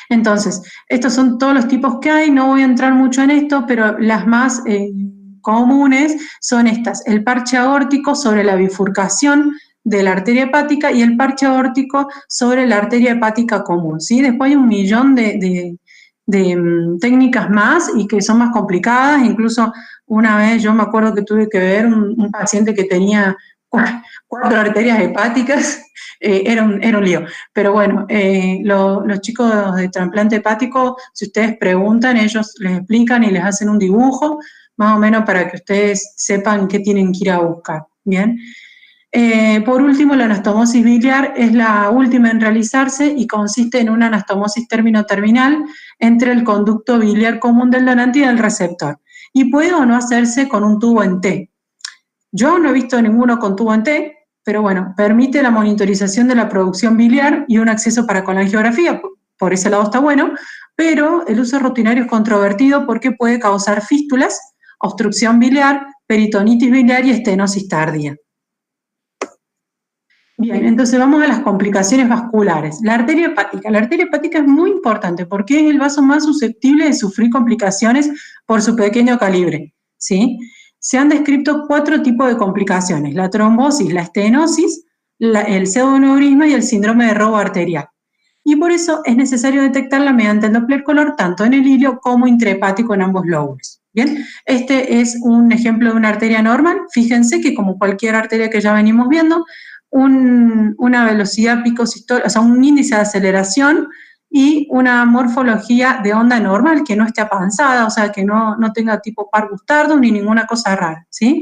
[SPEAKER 1] Entonces, estos son todos los tipos que hay, no voy a entrar mucho en esto, pero las más comunes son estas: el parche aórtico sobre la bifurcación de la arteria hepática y el parche aórtico sobre la arteria hepática común, ¿sí? Después hay un millón de técnicas más y que son más complicadas. Incluso una vez yo me acuerdo que tuve que ver un paciente que tenía 4 arterias hepáticas, era un lío. Pero bueno, los chicos de trasplante hepático, si ustedes preguntan, ellos les explican y les hacen un dibujo, más o menos para que ustedes sepan qué tienen que ir a buscar, ¿bien? Por último, la anastomosis biliar es la última en realizarse y consiste en una anastomosis término-terminal entre el conducto biliar común del donante y del receptor. Y puede o no hacerse con un tubo en T. Yo no he visto ninguno con tubo en T, pero bueno, permite la monitorización de la producción biliar y un acceso para colangiografía, por ese lado está bueno, pero el uso rutinario es controvertido porque puede causar fístulas, obstrucción biliar, peritonitis biliar y estenosis tardía. Bien, entonces vamos a las complicaciones vasculares. La arteria hepática es muy importante porque es el vaso más susceptible de sufrir complicaciones por su pequeño calibre, ¿sí? Se han descrito 4 tipos de complicaciones: la trombosis, la estenosis, el pseudoneurisma y el síndrome de robo arterial. Y por eso es necesario detectarla mediante el Doppler color tanto en el hilio como intrahepático en ambos lóbulos. Bien, este es un ejemplo de una arteria normal. Fíjense que, como cualquier arteria que ya venimos viendo, una velocidad pico sistólica, o sea, un índice de aceleración y una morfología de onda normal, que no esté apanzada, o sea, que no tenga tipo Parr-Gustardus ni ninguna cosa rara, ¿sí?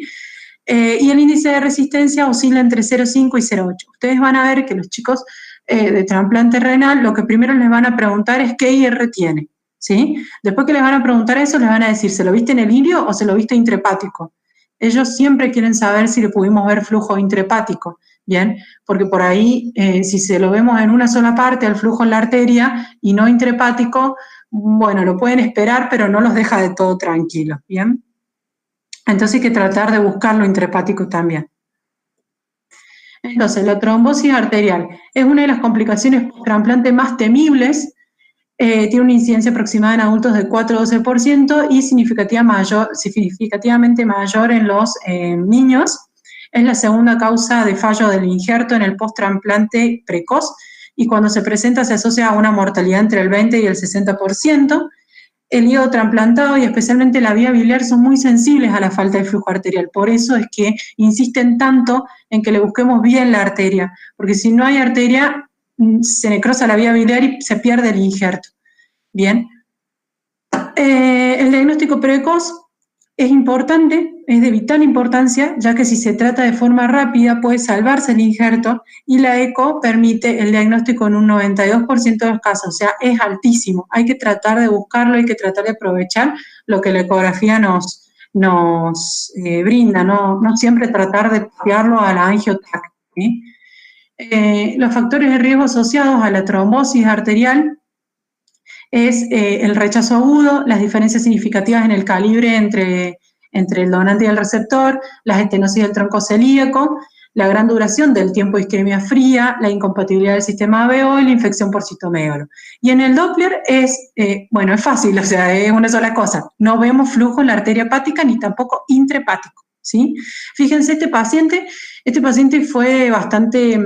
[SPEAKER 1] Y el índice de resistencia oscila entre 0,5 y 0,8. Ustedes van a ver que los chicos de trasplante renal, lo que primero les van a preguntar es qué IR tiene, ¿sí? Después que les van a preguntar eso, les van a decir, ¿se lo viste en el hilio o se lo viste intrahepático? Ellos siempre quieren saber si le pudimos ver flujo intrahepático, ¿bien? Porque por ahí, si se lo vemos en una sola parte, el flujo en la arteria, y no intrahepático, bueno, lo pueden esperar, pero no los deja de todo tranquilos, ¿bien? Entonces hay que tratar de buscarlo intrahepático también. Entonces, la trombosis arterial es una de las complicaciones post-trasplante más temibles. Tiene una incidencia aproximada en adultos de 4-12% y significativamente mayor en los niños. Es la segunda causa de fallo del injerto en el post-trasplante precoz y cuando se presenta se asocia a una mortalidad entre el 20 y el 60%. El hígado trasplantado y especialmente la vía biliar son muy sensibles a la falta de flujo arterial. Por eso es que insisten tanto en que le busquemos bien la arteria, porque si no hay arteria, se necrosa la vía biliar y se pierde el injerto. Bien. El diagnóstico precoz es importante, es de vital importancia, ya que si se trata de forma rápida puede salvarse el injerto y la eco permite el diagnóstico en un 92% de los casos, o sea, es altísimo. Hay que tratar de buscarlo, hay que tratar de aprovechar lo que la ecografía nos brinda, no siempre tratar de copiarlo a la angio-TAC, ¿sí? Los factores de riesgo asociados a la trombosis arterial es el rechazo agudo, las diferencias significativas en el calibre entre el donante y el receptor, las estenosis del tronco celíaco, la gran duración del tiempo de isquemia fría, la incompatibilidad del sistema ABO y la infección por citomegalos. Y en el Doppler es, bueno, es fácil, o sea, es una sola cosa. No vemos flujo en la arteria hepática ni tampoco intrahepático, ¿sí? Fíjense, este paciente fue bastante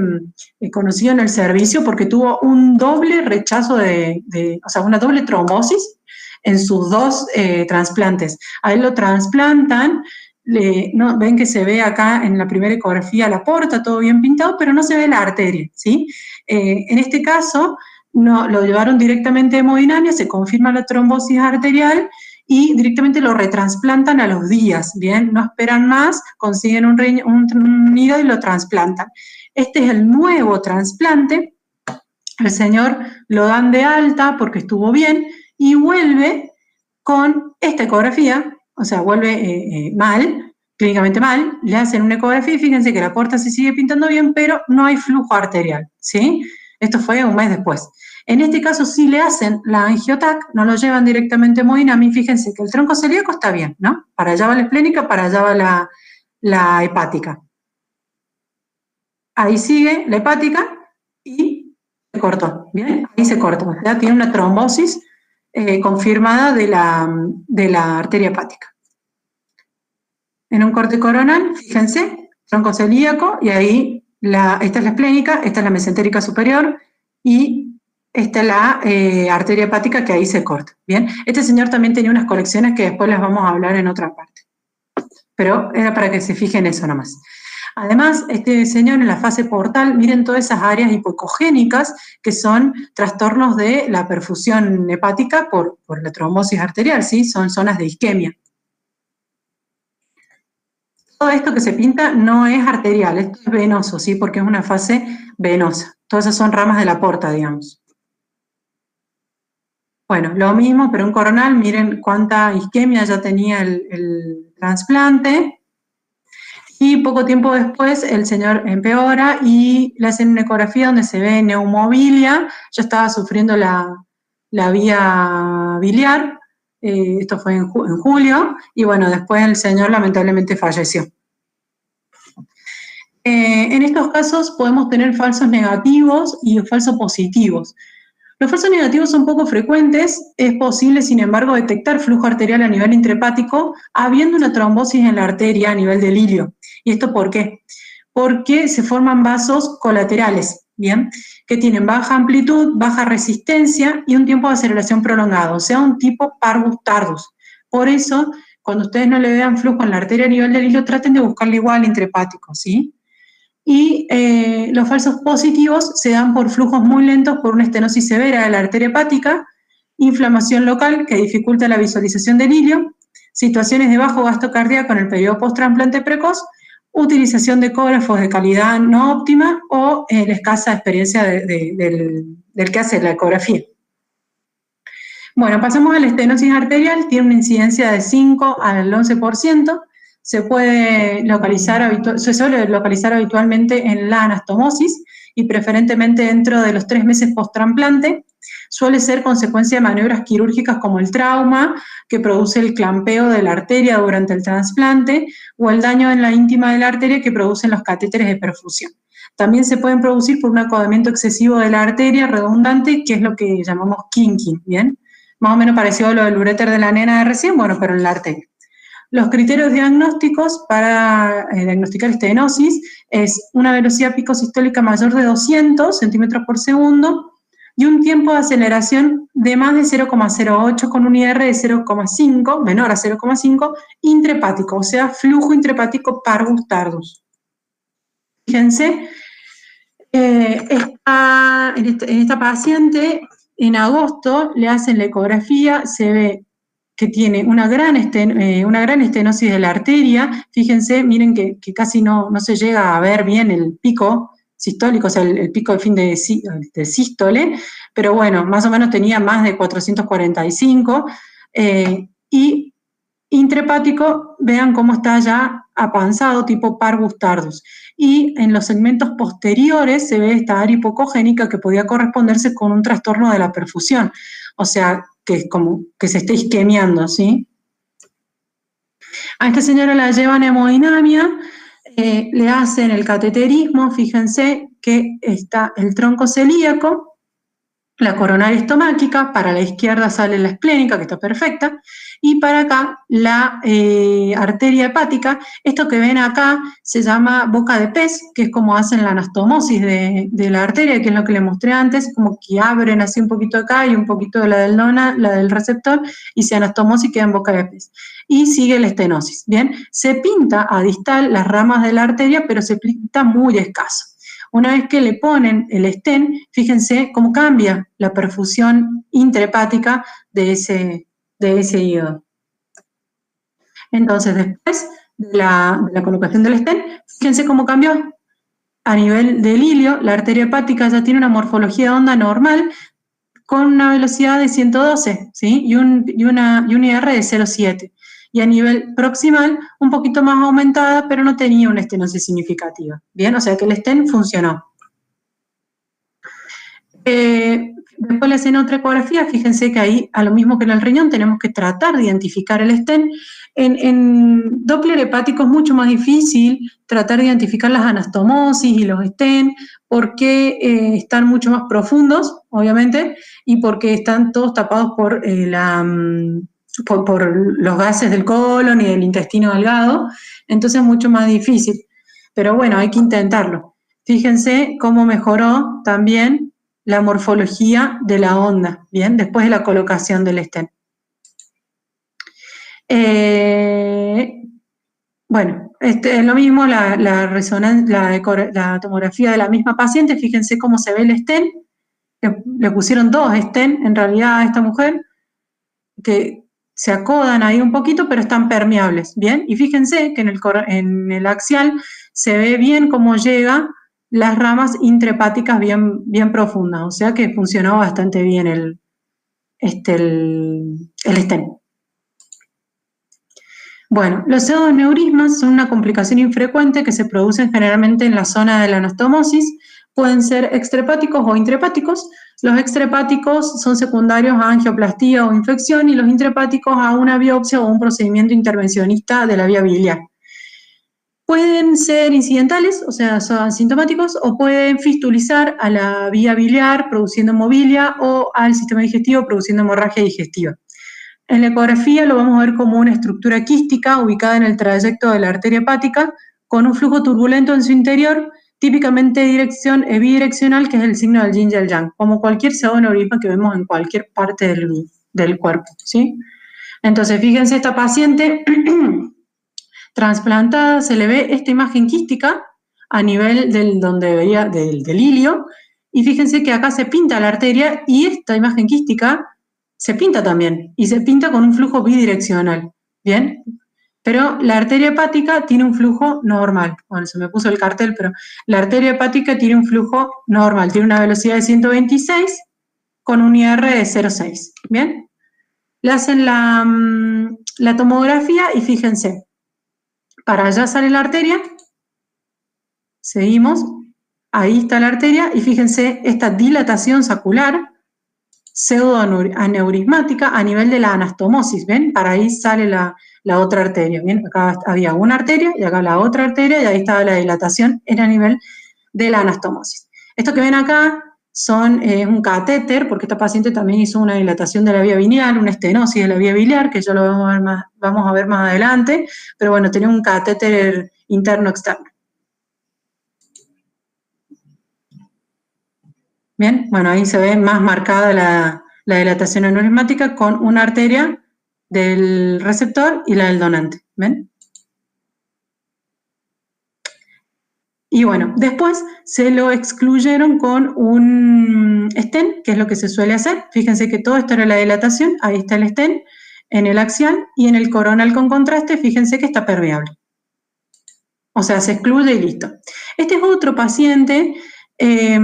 [SPEAKER 1] conocido en el servicio porque tuvo un doble rechazo o sea, una doble trombosis en sus dos trasplantes. A él lo trasplantan, ¿no? Ven que se ve acá en la primera ecografía la porta, todo bien pintado, pero no se ve la arteria, ¿sí? En este caso, no, lo llevaron directamente a hemodinamia, se confirma la trombosis arterial y directamente lo retransplantan a los días, ¿bien? No esperan más, consiguen un hígado y lo trasplantan. Este es el nuevo trasplante, el señor lo dan de alta porque estuvo bien y vuelve con esta ecografía, o sea, vuelve mal, clínicamente mal, le hacen una ecografía y fíjense que la porta se sigue pintando bien, pero no hay flujo arterial, ¿sí? Esto fue un mes después. En este caso sí le hacen la angiotac, no lo llevan directamente a hemodinamia, fíjense que el tronco celíaco está bien, ¿no? Para allá va la esplénica, para allá va la hepática. Ahí sigue la hepática y se cortó, ¿bien? Ahí se cortó, o sea, tiene una trombosis confirmada de la arteria hepática. En un corte coronal, fíjense, tronco celíaco, y ahí esta es la esplénica, esta es la mesentérica superior, y esta es la arteria hepática que ahí se corta, ¿bien? Este señor también tenía unas colecciones que después les vamos a hablar en otra parte, pero era para que se fijen eso nomás. Además, este señor en la fase portal, miren todas esas áreas hipoecogénicas que son trastornos de la perfusión hepática por la trombosis arterial, ¿sí? Son zonas de isquemia. Todo esto que se pinta no es arterial, esto es venoso, ¿sí? Porque es una fase venosa. Todas esas son ramas de la porta, digamos. Bueno, lo mismo, pero un coronal, miren cuánta isquemia ya tenía el trasplante. Y poco tiempo después el señor empeora y le hacen una ecografía donde se ve neumobilia, ya estaba sufriendo la vía biliar, esto fue en julio, y bueno, después el señor lamentablemente falleció. En estos casos podemos tener falsos negativos y falsos positivos. Los falsos negativos son poco frecuentes, es posible, sin embargo, detectar flujo arterial a nivel intrahepático habiendo una trombosis en la arteria a nivel del ilio. ¿Y esto por qué? Porque se forman vasos colaterales, ¿bien? Que tienen baja amplitud, baja resistencia y un tiempo de aceleración prolongado, o sea, un tipo parvus tardus. Por eso, cuando ustedes no le vean flujo en la arteria a nivel del ilio, traten de buscarle igual intrahepático, ¿sí? Y los falsos positivos se dan por flujos muy lentos por una estenosis severa de la arteria hepática, inflamación local que dificulta la visualización del ilio, situaciones de bajo gasto cardíaco en el periodo post-trasplante precoz, utilización de ecógrafos de calidad no óptima o la escasa experiencia del que hace la ecografía. Bueno, pasamos a la estenosis arterial, tiene una incidencia de 5 al 11%, se suele localizar habitualmente en la anastomosis y preferentemente dentro de los 3 meses post-trasplante. Suele ser consecuencia de maniobras quirúrgicas como el trauma, que produce el clampeo de la arteria durante el trasplante, o el daño en la íntima de la arteria que producen los catéteres de perfusión. También se pueden producir por un acodamiento excesivo de la arteria redundante, que es lo que llamamos kinking, ¿bien? Más o menos parecido a lo del uréter de la nena de recién, bueno, pero en la arteria. Los criterios diagnósticos para diagnosticar estenosis es una velocidad pico sistólica mayor de 200 centímetros por segundo y un tiempo de aceleración de más de 0,08 con un IR de 0,5, menor a 0,5, intrahepático, o sea, flujo intrahepático parvus tardus. Fíjense, en esta paciente, en agosto le hacen la ecografía, se ve que tiene una gran estenosis de la arteria. Fíjense, miren que casi no se llega a ver bien el pico sistólico, o sea, el pico de fin de sístole, pero bueno, más o menos tenía más de 445, y intrahepático, vean cómo está ya apanzado, tipo parvus tardus. Y en los segmentos posteriores se ve esta área hipocogénica que podía corresponderse con un trastorno de la perfusión, o sea, que como que se esté isquemiando, ¿sí? A esta señora la llevan a hemodinamia, le hacen el cateterismo, fíjense que está el tronco celíaco, la coronaria estomáquica, para la izquierda sale la esplénica, que está perfecta, y para acá la arteria hepática. Esto que ven acá se llama boca de pez, que es como hacen la anastomosis de la arteria, que es lo que les mostré antes, como que abren así un poquito acá y un poquito de la del receptor, y se anastomosis y queda en boca de pez. Y sigue la estenosis, ¿bien? Se pinta a distal las ramas de la arteria, pero se pinta muy escaso. Una vez que le ponen el stent, fíjense cómo cambia la perfusión intrahepática de ese hígado. Entonces, después de la colocación del stent, fíjense cómo cambió. A nivel del ilio, la arteria hepática ya tiene una morfología de onda normal con una velocidad de 112, ¿sí? y un IR de 0,7. Y a nivel proximal, un poquito más aumentada, pero no tenía una estenosis significativa. Bien, o sea que el stent funcionó. Después le hacen otra ecografía, fíjense que ahí, a lo mismo que en el riñón, tenemos que tratar de identificar el stent. En Doppler hepático es mucho más difícil tratar de identificar las anastomosis y los stent, porque están mucho más profundos, obviamente, y porque están todos tapados por los gases del colon y del intestino delgado, entonces es mucho más difícil. Pero bueno, hay que intentarlo. Fíjense cómo mejoró también la morfología de la onda, ¿bien? Después de la colocación del stent. Bueno, es lo mismo la tomografía de la misma paciente, fíjense cómo se ve el stent, que le pusieron 2 stent en realidad a esta mujer, que se acodan ahí un poquito, pero están permeables, ¿bien? Y fíjense que en el axial se ve bien cómo llega las ramas intrahepáticas bien profundas, o sea que funcionó bastante bien el stent. Bueno, los pseudoneurismas son una complicación infrecuente que se producen generalmente en la zona de la anastomosis. Pueden ser extrahepáticos o intrahepáticos. Los extrahepáticos son secundarios a angioplastía o infección y los intrahepáticos a una biopsia o un procedimiento intervencionista de la vía biliar. Pueden ser incidentales, o sea, son asintomáticos, o pueden fistulizar a la vía biliar produciendo hemobilia o al sistema digestivo produciendo hemorragia digestiva. En la ecografía lo vamos a ver como una estructura quística ubicada en el trayecto de la arteria hepática con un flujo turbulento en su interior, típicamente bidireccional, que es el signo del yin y el yang, como cualquier pseudoneurisma que vemos en cualquier parte del cuerpo, ¿sí? Entonces, fíjense, esta paciente trasplantada, se le ve esta imagen quística a nivel del ilio, y fíjense que acá se pinta la arteria y esta imagen quística se pinta también, y se pinta con un flujo bidireccional, ¿bien? Pero la arteria hepática tiene un flujo normal. Bueno, se me puso el cartel, pero la arteria hepática tiene un flujo normal, tiene una velocidad de 126 con un IR de 0,6, ¿bien? Le hacen la tomografía y fíjense, para allá sale la arteria, seguimos, ahí está la arteria, y fíjense esta dilatación sacular, pseudoaneurismática a nivel de la anastomosis, ¿ven? Para ahí sale la otra arteria, ¿bien? Acá había una arteria y acá la otra arteria, y ahí estaba la dilatación, era a nivel de la anastomosis. Esto que ven acá es un catéter, porque esta paciente también hizo una dilatación de la vía biliar, una estenosis de la vía biliar, que ya lo vamos a ver más adelante, pero bueno, tenía un catéter interno-externo. Bien, bueno, ahí se ve más marcada la dilatación aneurismática con una arteria del receptor y la del donante, ¿ven? Y bueno, después se lo excluyeron con un stent, que es lo que se suele hacer. Fíjense que todo esto era la dilatación, ahí está el stent, en el axial, y en el coronal con contraste, fíjense que está permeable. O sea, se excluye y listo. Este es otro paciente, era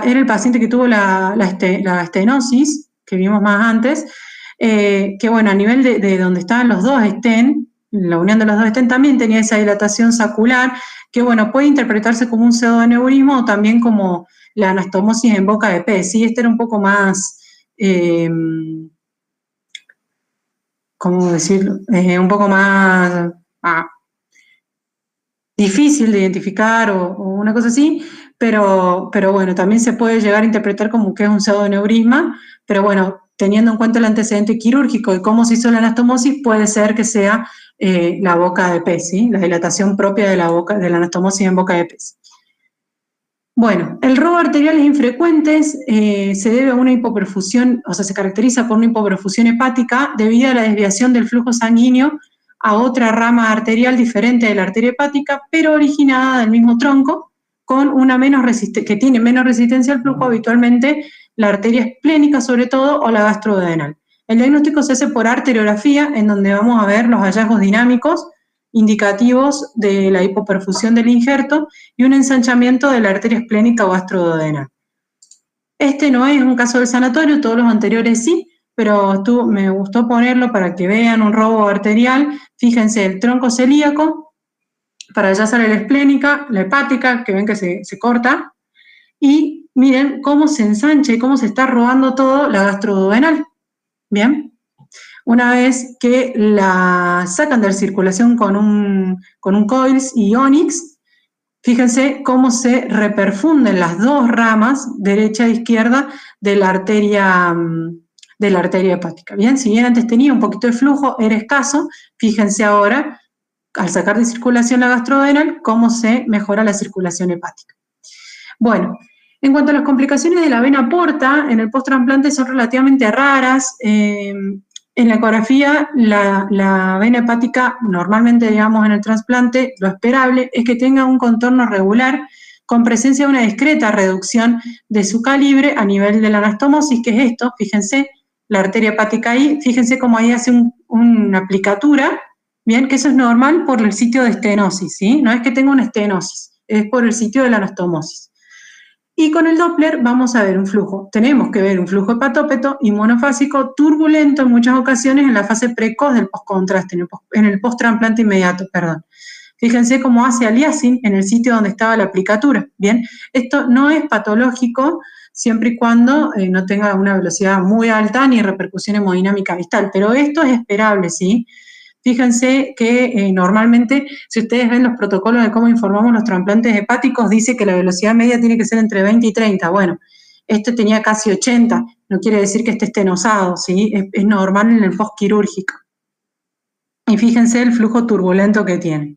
[SPEAKER 1] el paciente que tuvo la estenosis, que vimos más antes, que bueno, a nivel de donde estaban los dos stent, la unión de los dos stent también tenía esa dilatación sacular, que bueno, puede interpretarse como un pseudoneurismo o también como la anastomosis en boca de pez, ¿sí? Este era un poco más, ¿cómo decirlo? Un poco más difícil de identificar o una cosa así, pero bueno, también se puede llegar a interpretar como que es un pseudoneurisma, pero bueno, teniendo en cuenta el antecedente quirúrgico y cómo se hizo la anastomosis, puede ser que sea la boca de pez, ¿sí? La dilatación propia de la anastomosis en boca de pez. Bueno, el robo arterial es infrecuente, se debe a una hipoperfusión, o sea, se caracteriza por una hipoperfusión hepática debido a la desviación del flujo sanguíneo a otra rama arterial diferente de la arteria hepática, pero originada del mismo tronco, con una que tiene menos resistencia al flujo, habitualmente la arteria esplénica sobre todo o la gastroduodenal. El diagnóstico se hace por arteriografía, en donde vamos a ver los hallazgos dinámicos indicativos de la hipoperfusión del injerto y un ensanchamiento de la arteria esplénica o gastroduodenal. Este no es un caso del sanatorio, todos los anteriores sí, pero me gustó ponerlo para que vean un robo arterial. Fíjense, el tronco celíaco, para allá sale la esplénica, la hepática, que ven que se corta, y miren cómo se ensancha y cómo se está robando todo la gastroduodenal. Bien. Una vez que la sacan de la circulación con un coils y Onyx, fíjense cómo se reperfunden las dos ramas, derecha e izquierda, de la arteria hepática. Bien, si bien antes tenía un poquito de flujo, era escaso, fíjense ahora, al sacar de circulación la gastroduodenal, cómo se mejora la circulación hepática. Bueno, en cuanto a las complicaciones de la vena porta, en el post-trasplante son relativamente raras. En la ecografía, la vena hepática, normalmente, digamos, en el trasplante, lo esperable es que tenga un contorno regular con presencia de una discreta reducción de su calibre a nivel de la anastomosis, que es esto, fíjense, la arteria hepática ahí, fíjense cómo ahí hace una aplicatura, bien, que eso es normal por el sitio de estenosis, ¿sí? No es que tenga una estenosis, es por el sitio de la anastomosis. Y con el Doppler vamos a ver un flujo. Tenemos que ver un flujo hepatópeto y monofásico turbulento en muchas ocasiones en la fase precoz del postcontraste, en el post-trasplante inmediato, perdón. Fíjense cómo hace aliasing en el sitio donde estaba la aplicatura. Bien, esto no es patológico siempre y cuando no tenga una velocidad muy alta ni repercusión hemodinámica distal, pero esto es esperable, ¿sí? Fíjense que normalmente, si ustedes ven los protocolos de cómo informamos los trasplantes hepáticos, dice que la velocidad media tiene que ser entre 20 y 30. Bueno, este tenía casi 80, no quiere decir que esté estenosado, ¿sí? Es normal en el postquirúrgico. Y fíjense el flujo turbulento que tiene.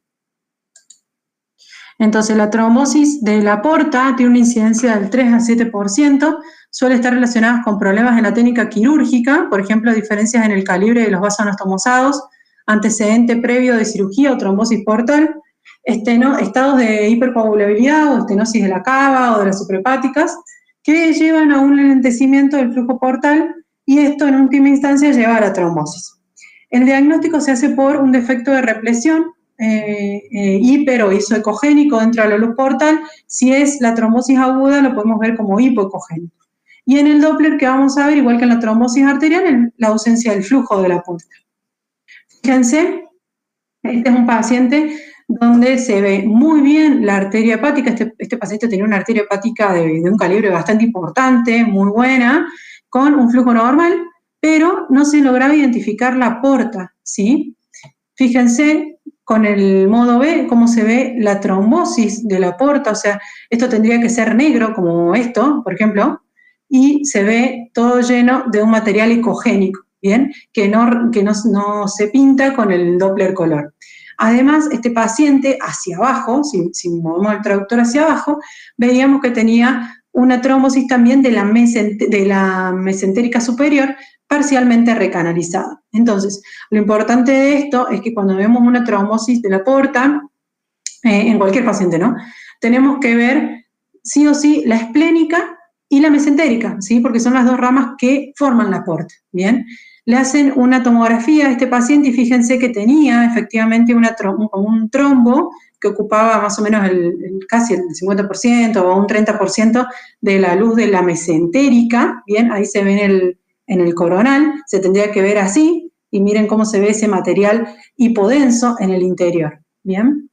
[SPEAKER 1] Entonces, la trombosis de la porta tiene una incidencia del 3 a 7%, suele estar relacionada con problemas en la técnica quirúrgica, por ejemplo, diferencias en el calibre de los vasos anastomosados, antecedente previo de cirugía o trombosis portal, estados de hipercoagulabilidad o estenosis de la cava o de las suprahepáticas, que llevan a un enlentecimiento del flujo portal y esto en última instancia lleva a la trombosis. El diagnóstico se hace por un defecto de represión hiper o isoecogénico dentro de la luz portal. Si es la trombosis aguda, lo podemos ver como hipoecogénico. Y en el Doppler, que vamos a ver, igual que en la trombosis arterial, la ausencia del flujo de la porta. Fíjense, este es un paciente donde se ve muy bien la arteria hepática. Este paciente tenía una arteria hepática de un calibre bastante importante, muy buena, con un flujo normal, pero no se lograba identificar la porta, ¿sí? Fíjense con el modo B cómo se ve la trombosis de la porta, o sea, esto tendría que ser negro, como esto, por ejemplo, y se ve todo lleno de un material ecogénico, ¿bien? Que no se pinta con el Doppler color. Además, este paciente hacia abajo, si movemos el traductor hacia abajo, veíamos que tenía una trombosis también de la mesentérica superior, parcialmente recanalizada. Entonces, lo importante de esto es que cuando vemos una trombosis de la porta, en cualquier paciente, ¿no? Tenemos que ver sí o sí la esplénica y la mesentérica, ¿sí? Porque son las dos ramas que forman la porta, ¿bien? Le hacen una tomografía a este paciente y fíjense que tenía efectivamente un trombo que ocupaba más o menos casi el 50% o un 30% de la luz de la mesentérica, ¿bien? Ahí se ve en el coronal, se tendría que ver así, y miren cómo se ve ese material hipodenso en el interior, ¿bien?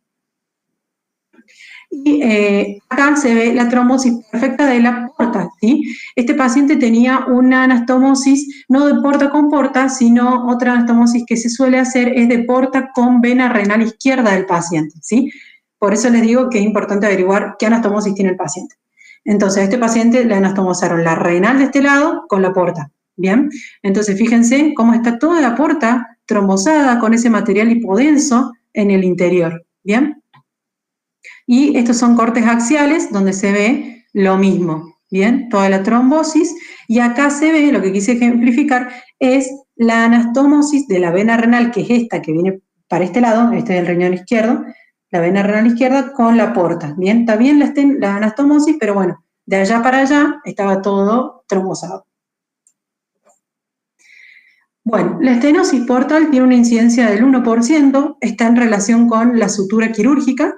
[SPEAKER 1] Y acá se ve la trombosis perfecta de la porta, ¿sí? Este paciente tenía una anastomosis no de porta con porta, sino otra anastomosis que se suele hacer es de porta con vena renal izquierda del paciente, ¿sí? Por eso les digo que es importante averiguar qué anastomosis tiene el paciente. Entonces, a este paciente le anastomosaron la renal de este lado con la porta, ¿bien? Entonces, fíjense cómo está toda la porta trombosada con ese material hipodenso en el interior, ¿bien? Y estos son cortes axiales donde se ve lo mismo, ¿bien? Toda la trombosis, y acá se ve, lo que quise ejemplificar, es la anastomosis de la vena renal, que es esta que viene para este lado, este es el riñón izquierdo, la vena renal izquierda con la porta, ¿bien? Está bien la anastomosis, pero bueno, de allá para allá estaba todo trombosado. Bueno, la estenosis portal tiene una incidencia del 1%, está en relación con la sutura quirúrgica,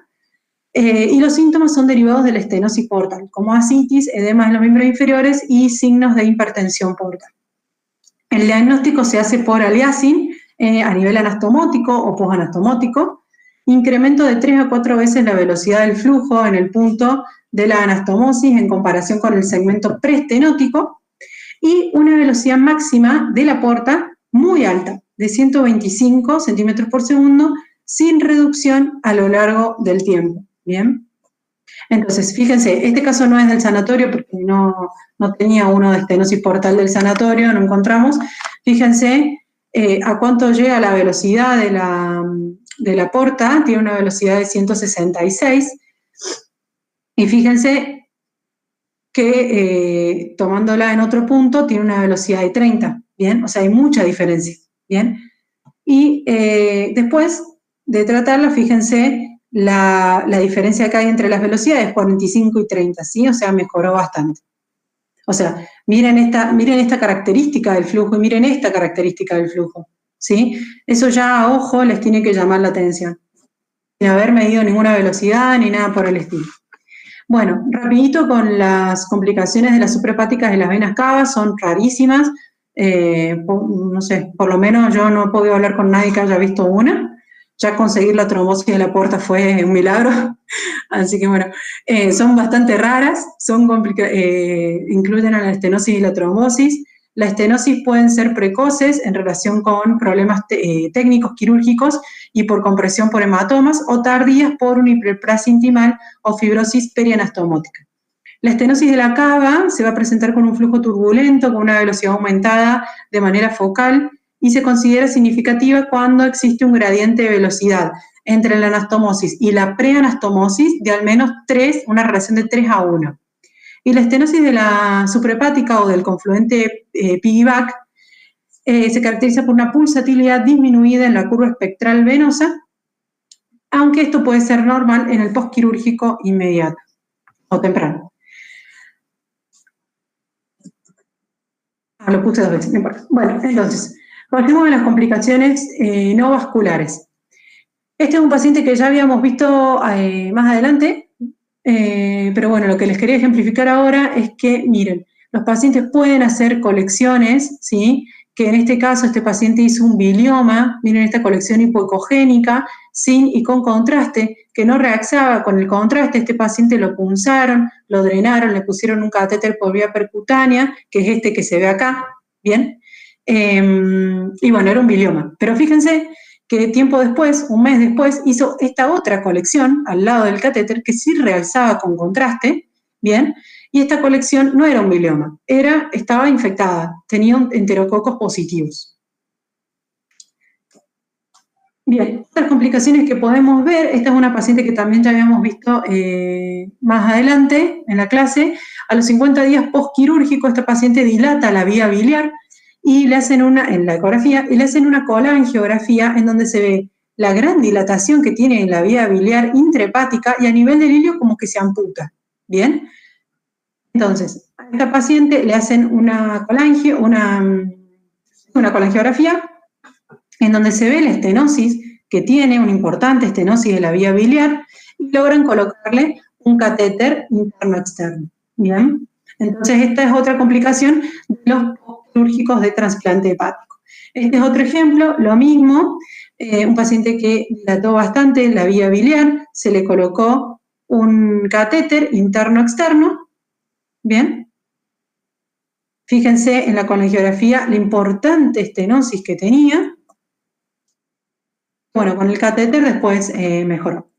[SPEAKER 1] y los síntomas son derivados de la estenosis portal, como ascitis, edema de los miembros inferiores y signos de hipertensión portal. El diagnóstico se hace por aliasing a nivel anastomótico o posanastomótico, incremento de 3 a 4 veces la velocidad del flujo en el punto de la anastomosis en comparación con el segmento preestenótico, y una velocidad máxima de la porta muy alta, de 125 centímetros por segundo, sin reducción a lo largo del tiempo. ¿Bien? Entonces, fíjense, este caso no es del sanatorio porque no tenía uno de estenosis portal del sanatorio, no encontramos. Fíjense a cuánto llega la velocidad de la porta, tiene una velocidad de 166. Y fíjense que tomándola en otro punto tiene una velocidad de 30, ¿bien? O sea, hay mucha diferencia, ¿bien? Y después de tratarla, fíjense la diferencia que hay entre las velocidades, 45 y 30, ¿sí? O sea, mejoró bastante. O sea, miren esta característica del flujo y miren esta característica del flujo, ¿sí? Eso ya a ojo les tiene que llamar la atención, sin haber medido ninguna velocidad ni nada por el estilo. Bueno, rapidito con las complicaciones de las suprahepáticas de las venas cavas, son rarísimas, no sé, por lo menos yo no he podido hablar con nadie que haya visto una. Ya conseguir la trombosis de la porta fue un milagro, así que bueno, son bastante raras, incluyen a la estenosis y la trombosis. La estenosis pueden ser precoces en relación con problemas técnicos quirúrgicos y por compresión por hematomas, o tardías por una hiperplasia intimal o fibrosis perianastomótica. La estenosis de la cava se va a presentar con un flujo turbulento, con una velocidad aumentada de manera focal, y se considera significativa cuando existe un gradiente de velocidad entre la anastomosis y la preanastomosis de al menos 3, una relación de 3 a 1. Y la estenosis de la suprahepática o del confluente piggyback se caracteriza por una pulsatilidad disminuida en la curva espectral venosa, aunque esto puede ser normal en el postquirúrgico inmediato o temprano. Lo puse 2 veces, no importa. Bueno, entonces, pasemos a las complicaciones no vasculares. Este es un paciente que ya habíamos visto más adelante, pero bueno, lo que les quería ejemplificar ahora es que, miren, los pacientes pueden hacer colecciones, ¿sí? Que en este caso este paciente hizo un bilioma, miren esta colección hipoecogénica, sin y con contraste, que no reaccionaba con el contraste. Este paciente lo punzaron, lo drenaron, le pusieron un catéter por vía percutánea, que es este que se ve acá, ¿bien? Y bueno, era un bilioma. Pero fíjense que tiempo después, un mes después, hizo esta otra colección al lado del catéter que sí realzaba con contraste, ¿bien? Y esta colección no era un bilioma, estaba infectada, tenía enterococos positivos. Bien, otras complicaciones que podemos ver, esta es una paciente que también ya habíamos visto más adelante en la clase. A los 50 días postquirúrgico, esta paciente dilata la vía biliar y le hacen en la ecografía, y le hacen una colangiografía en donde se ve la gran dilatación que tiene en la vía biliar intrahepática, y a nivel del hilio como que se amputa, ¿bien? Entonces, a esta paciente le hacen una colangiografía en donde se ve la estenosis que tiene, una importante estenosis de la vía biliar, y logran colocarle un catéter interno-externo, ¿bien? Entonces, esta es otra complicación de los quirúrgicos de trasplante hepático. Este es otro ejemplo, lo mismo, un paciente que dilató bastante la vía biliar, se le colocó un catéter interno-externo, ¿bien? Fíjense en la colangiografía la importante estenosis que tenía. Bueno, con el catéter después mejoró.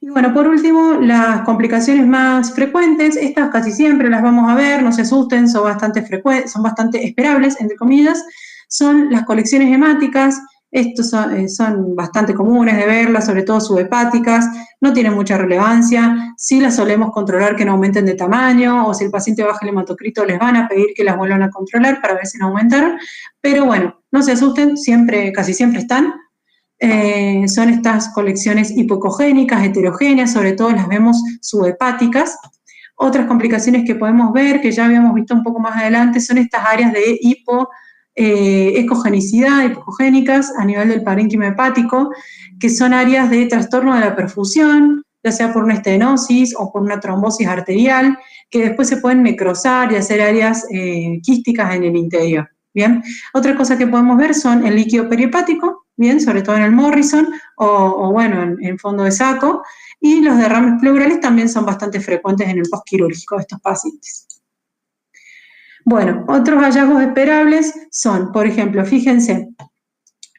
[SPEAKER 1] Y bueno, por último, las complicaciones más frecuentes, estas casi siempre las vamos a ver, no se asusten, son bastante frecuentes, son bastante esperables, entre comillas, son las colecciones hemáticas. Estos son bastante comunes de verlas, sobre todo subhepáticas, no tienen mucha relevancia. Si las solemos controlar que no aumenten de tamaño, o si el paciente baja el hematocrito, les van a pedir que las vuelvan a controlar para ver si no aumentaron. Pero bueno, no se asusten, siempre, casi siempre están. Son estas colecciones hipocogénicas, heterogéneas, sobre todo las vemos subhepáticas. Otras complicaciones que podemos ver, que ya habíamos visto un poco más adelante, son estas áreas de ecogenicidad, hipocogénicas a nivel del parénquima hepático, que son áreas de trastorno de la perfusión, ya sea por una estenosis o por una trombosis arterial, que después se pueden necrosar y hacer áreas quísticas en el interior. Bien, otra cosa que podemos ver son el líquido perihepático, bien, sobre todo en el Morrison o bueno, en fondo de saco, y los derrames pleurales también son bastante frecuentes en el postquirúrgico de estos pacientes. Bueno, otros hallazgos esperables son, por ejemplo, fíjense,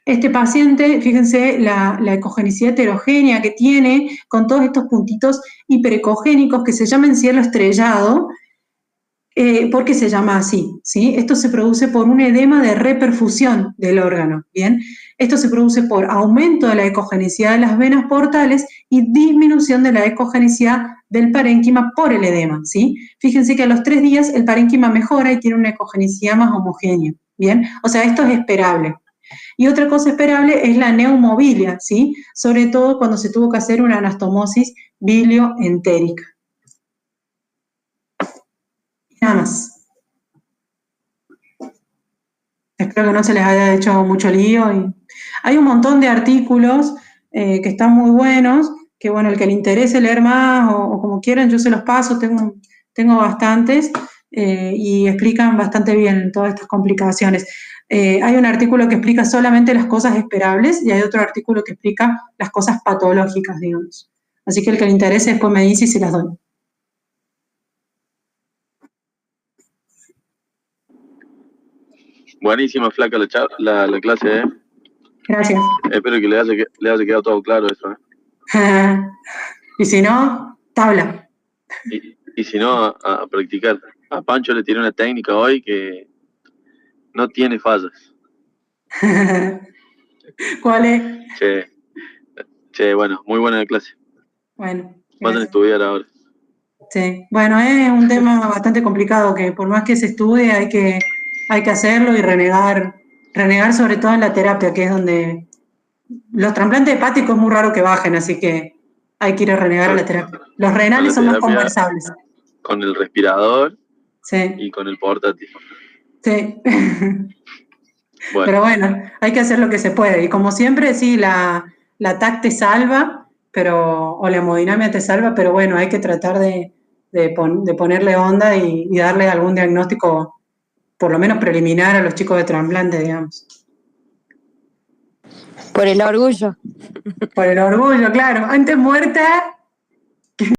[SPEAKER 1] este paciente, fíjense la ecogenicidad heterogénea que tiene con todos estos puntitos hiperecogénicos que se llaman cielo estrellado, porque se llama así, ¿sí? Esto se produce por un edema de reperfusión del órgano, ¿bien? Esto se produce por aumento de la ecogenicidad de las venas portales y disminución de la ecogenicidad del parénquima por el edema, ¿sí? Fíjense que a los 3 días el parénquima mejora y tiene una ecogenicidad más homogénea, ¿bien? O sea, esto es esperable. Y otra cosa esperable es la neumobilia, ¿sí? Sobre todo cuando se tuvo que hacer una anastomosis bilioentérica. Nada más. Espero que no se les haya hecho mucho lío. Hay un montón de artículos que están muy buenos, que bueno, el que le interese leer más o como quieran, yo se los paso, tengo bastantes y explican bastante bien todas estas complicaciones. Hay un artículo que explica solamente las cosas esperables y hay otro artículo que explica las cosas patológicas, digamos. Así que el que le interese después me dice y se las doy.
[SPEAKER 2] Buenísima, Flaca, la clase, ¿eh?
[SPEAKER 1] Gracias.
[SPEAKER 2] Espero que le haya quedado todo claro eso, ¿eh?
[SPEAKER 1] Y si no, tabla.
[SPEAKER 2] Y si no, a practicar. A Pancho le tiré una técnica hoy que no tiene fallas.
[SPEAKER 1] ¿Cuál es?
[SPEAKER 2] Che, bueno, muy buena la clase.
[SPEAKER 1] Bueno.
[SPEAKER 2] Vayan a estudiar ahora.
[SPEAKER 1] Sí, bueno, es un tema bastante complicado que por más que se estudie hay que hacerlo y renegar sobre todo en la terapia, que es donde los trasplantes hepáticos es muy raro que bajen, así que hay que ir a renegar a la terapia. Los renales son más conversables.
[SPEAKER 2] Con el respirador
[SPEAKER 1] sí.
[SPEAKER 2] Y con el portátil.
[SPEAKER 1] Sí. Bueno. Pero bueno, hay que hacer lo que se puede. Y como siempre, sí, la TAC te salva, o la hemodinamia te salva, pero bueno, hay que tratar de ponerle onda y darle algún diagnóstico, por lo menos preliminar, a los chicos de trasplante, digamos.
[SPEAKER 3] Por el orgullo.
[SPEAKER 1] Por el orgullo, claro. Antes muerta